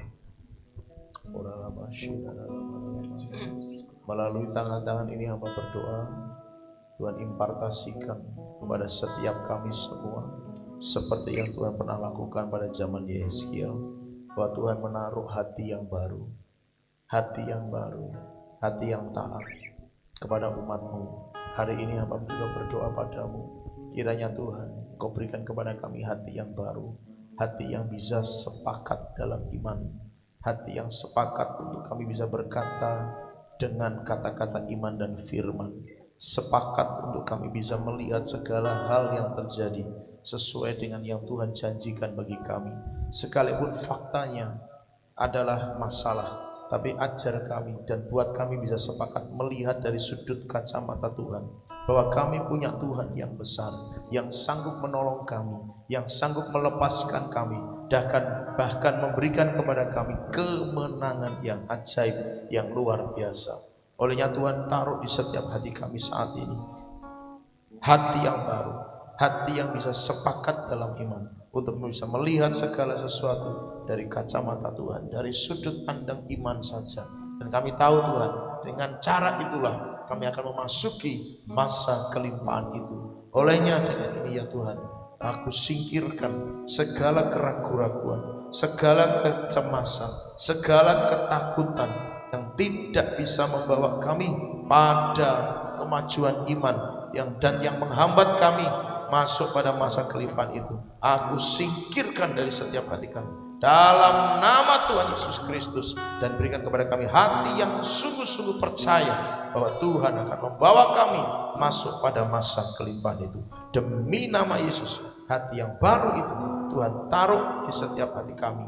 Melalui tangan-tangan ini hamba berdoa, Tuhan impartasikan kepada setiap kami semua, seperti yang Tuhan pernah lakukan pada zaman Yeskiel, bahwa Tuhan menaruh hati yang baru, hati yang baru, hati yang taat kepada umat-Mu. Hari ini hamba juga berdoa padamu, kiranya Tuhan Kau berikan kepada kami hati yang baru, hati yang bisa sepakat dalam iman, hati yang sepakat untuk kami bisa berkata dengan kata-kata iman dan firman, sepakat untuk kami bisa melihat segala hal yang terjadi sesuai dengan yang Tuhan janjikan bagi kami, sekalipun faktanya adalah masalah, tapi ajar kami dan buat kami bisa sepakat melihat dari sudut kacamata Tuhan, bahwa kami punya Tuhan yang besar, yang sanggup menolong kami, yang sanggup melepaskan kami, bahkan memberikan kepada kami kemenangan yang ajaib, yang luar biasa. Olehnya Tuhan taruh di setiap hati kami saat ini hati yang baru, hati yang bisa sepakat dalam iman, untuk bisa melihat segala sesuatu dari kacamata Tuhan, dari sudut pandang iman saja. Dan kami tahu Tuhan, dengan cara itulah kami akan memasuki masa kelimpahan itu. Olehnya dengan ini ya Tuhan, aku singkirkan segala keraguan-keraguan, segala kecemasan, segala ketakutan yang tidak bisa membawa kami pada kemajuan iman yang menghambat kami masuk pada masa kelimpahan itu. Aku singkirkan dari setiap hati kami dalam nama Tuhan Yesus Kristus, dan berikan kepada kami hati yang sungguh-sungguh percaya bahwa Tuhan akan membawa kami masuk pada masa kelimpahan itu. Demi nama Yesus, hati yang baru itu Tuhan taruh di setiap hati kami,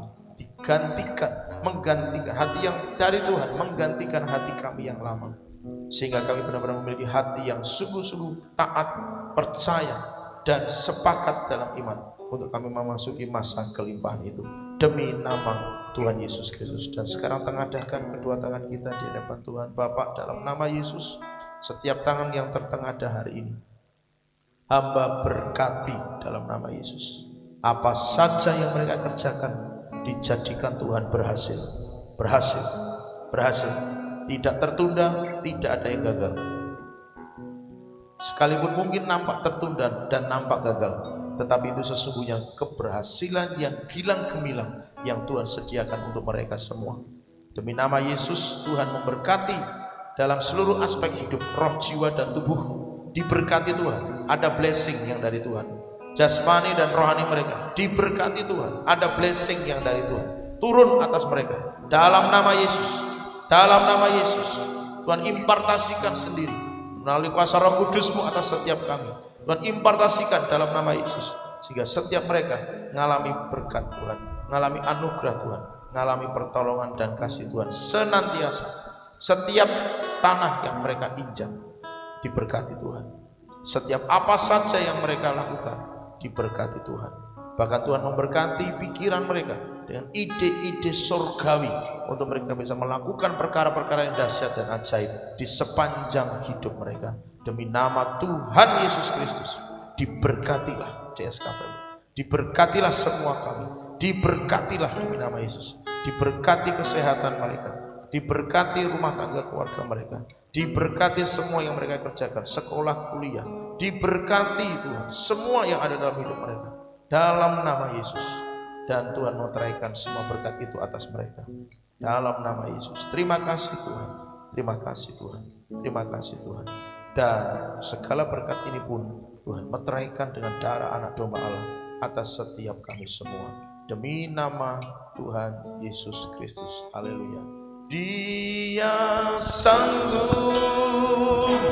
menggantikan hati yang dari Tuhan, menggantikan hati kami yang lama, sehingga kami benar-benar memiliki hati yang sungguh-sungguh taat, percaya, dan sepakat dalam iman untuk kami memasuki masa kelimpahan itu. Demi nama Tuhan Yesus Kristus. Dan sekarang tengadahkan kedua tangan kita di hadapan Tuhan Bapa dalam nama Yesus. Setiap tangan yang tertengadah hari ini, hamba berkati dalam nama Yesus. Apa saja yang mereka kerjakan, dijadikan Tuhan berhasil. Berhasil. Tidak tertunda, tidak ada yang gagal. Sekalipun mungkin nampak tertunda dan nampak gagal, tetapi itu sesungguhnya keberhasilan yang gilang gemilang yang Tuhan sediakan untuk mereka semua. Demi nama Yesus, Tuhan memberkati dalam seluruh aspek hidup, roh, jiwa, dan tubuh. Diberkati Tuhan, ada blessing yang dari Tuhan. Jasmani dan rohani mereka diberkati Tuhan, ada blessing yang dari Tuhan turun atas mereka. Dalam nama Yesus, Tuhan impartasikan sendiri melalui kuasa Roh Kudus-Mu atas setiap kami. Tuhan impartasikan dalam nama Yesus, sehingga setiap mereka mengalami berkat Tuhan, mengalami anugerah Tuhan, mengalami pertolongan dan kasih Tuhan senantiasa. Setiap tanah yang mereka injak diberkati Tuhan. Setiap apa saja yang mereka lakukan diberkati Tuhan. Bahkan Tuhan memberkati pikiran mereka dengan ide-ide surgawi untuk mereka bisa melakukan perkara-perkara yang dahsyat dan ajaib di sepanjang hidup mereka. Demi nama Tuhan Yesus Kristus, diberkatilah CSK Family, diberkatilah semua kami, diberkatilah demi nama Yesus, diberkati kesehatan mereka, diberkati rumah tangga keluarga mereka, diberkati semua yang mereka kerjakan, sekolah, kuliah, diberkati Tuhan, semua yang ada dalam hidup mereka, dalam nama Yesus. dan Tuhan meteraikan semua berkat itu atas mereka. Dalam nama Yesus. Terima kasih Tuhan. Terima kasih Tuhan. Terima kasih Tuhan. Dan segala berkat ini pun Tuhan meteraikan dengan darah anak domba Allah atas setiap kami semua. Demi nama Tuhan Yesus Kristus. Haleluya. Dia sanggup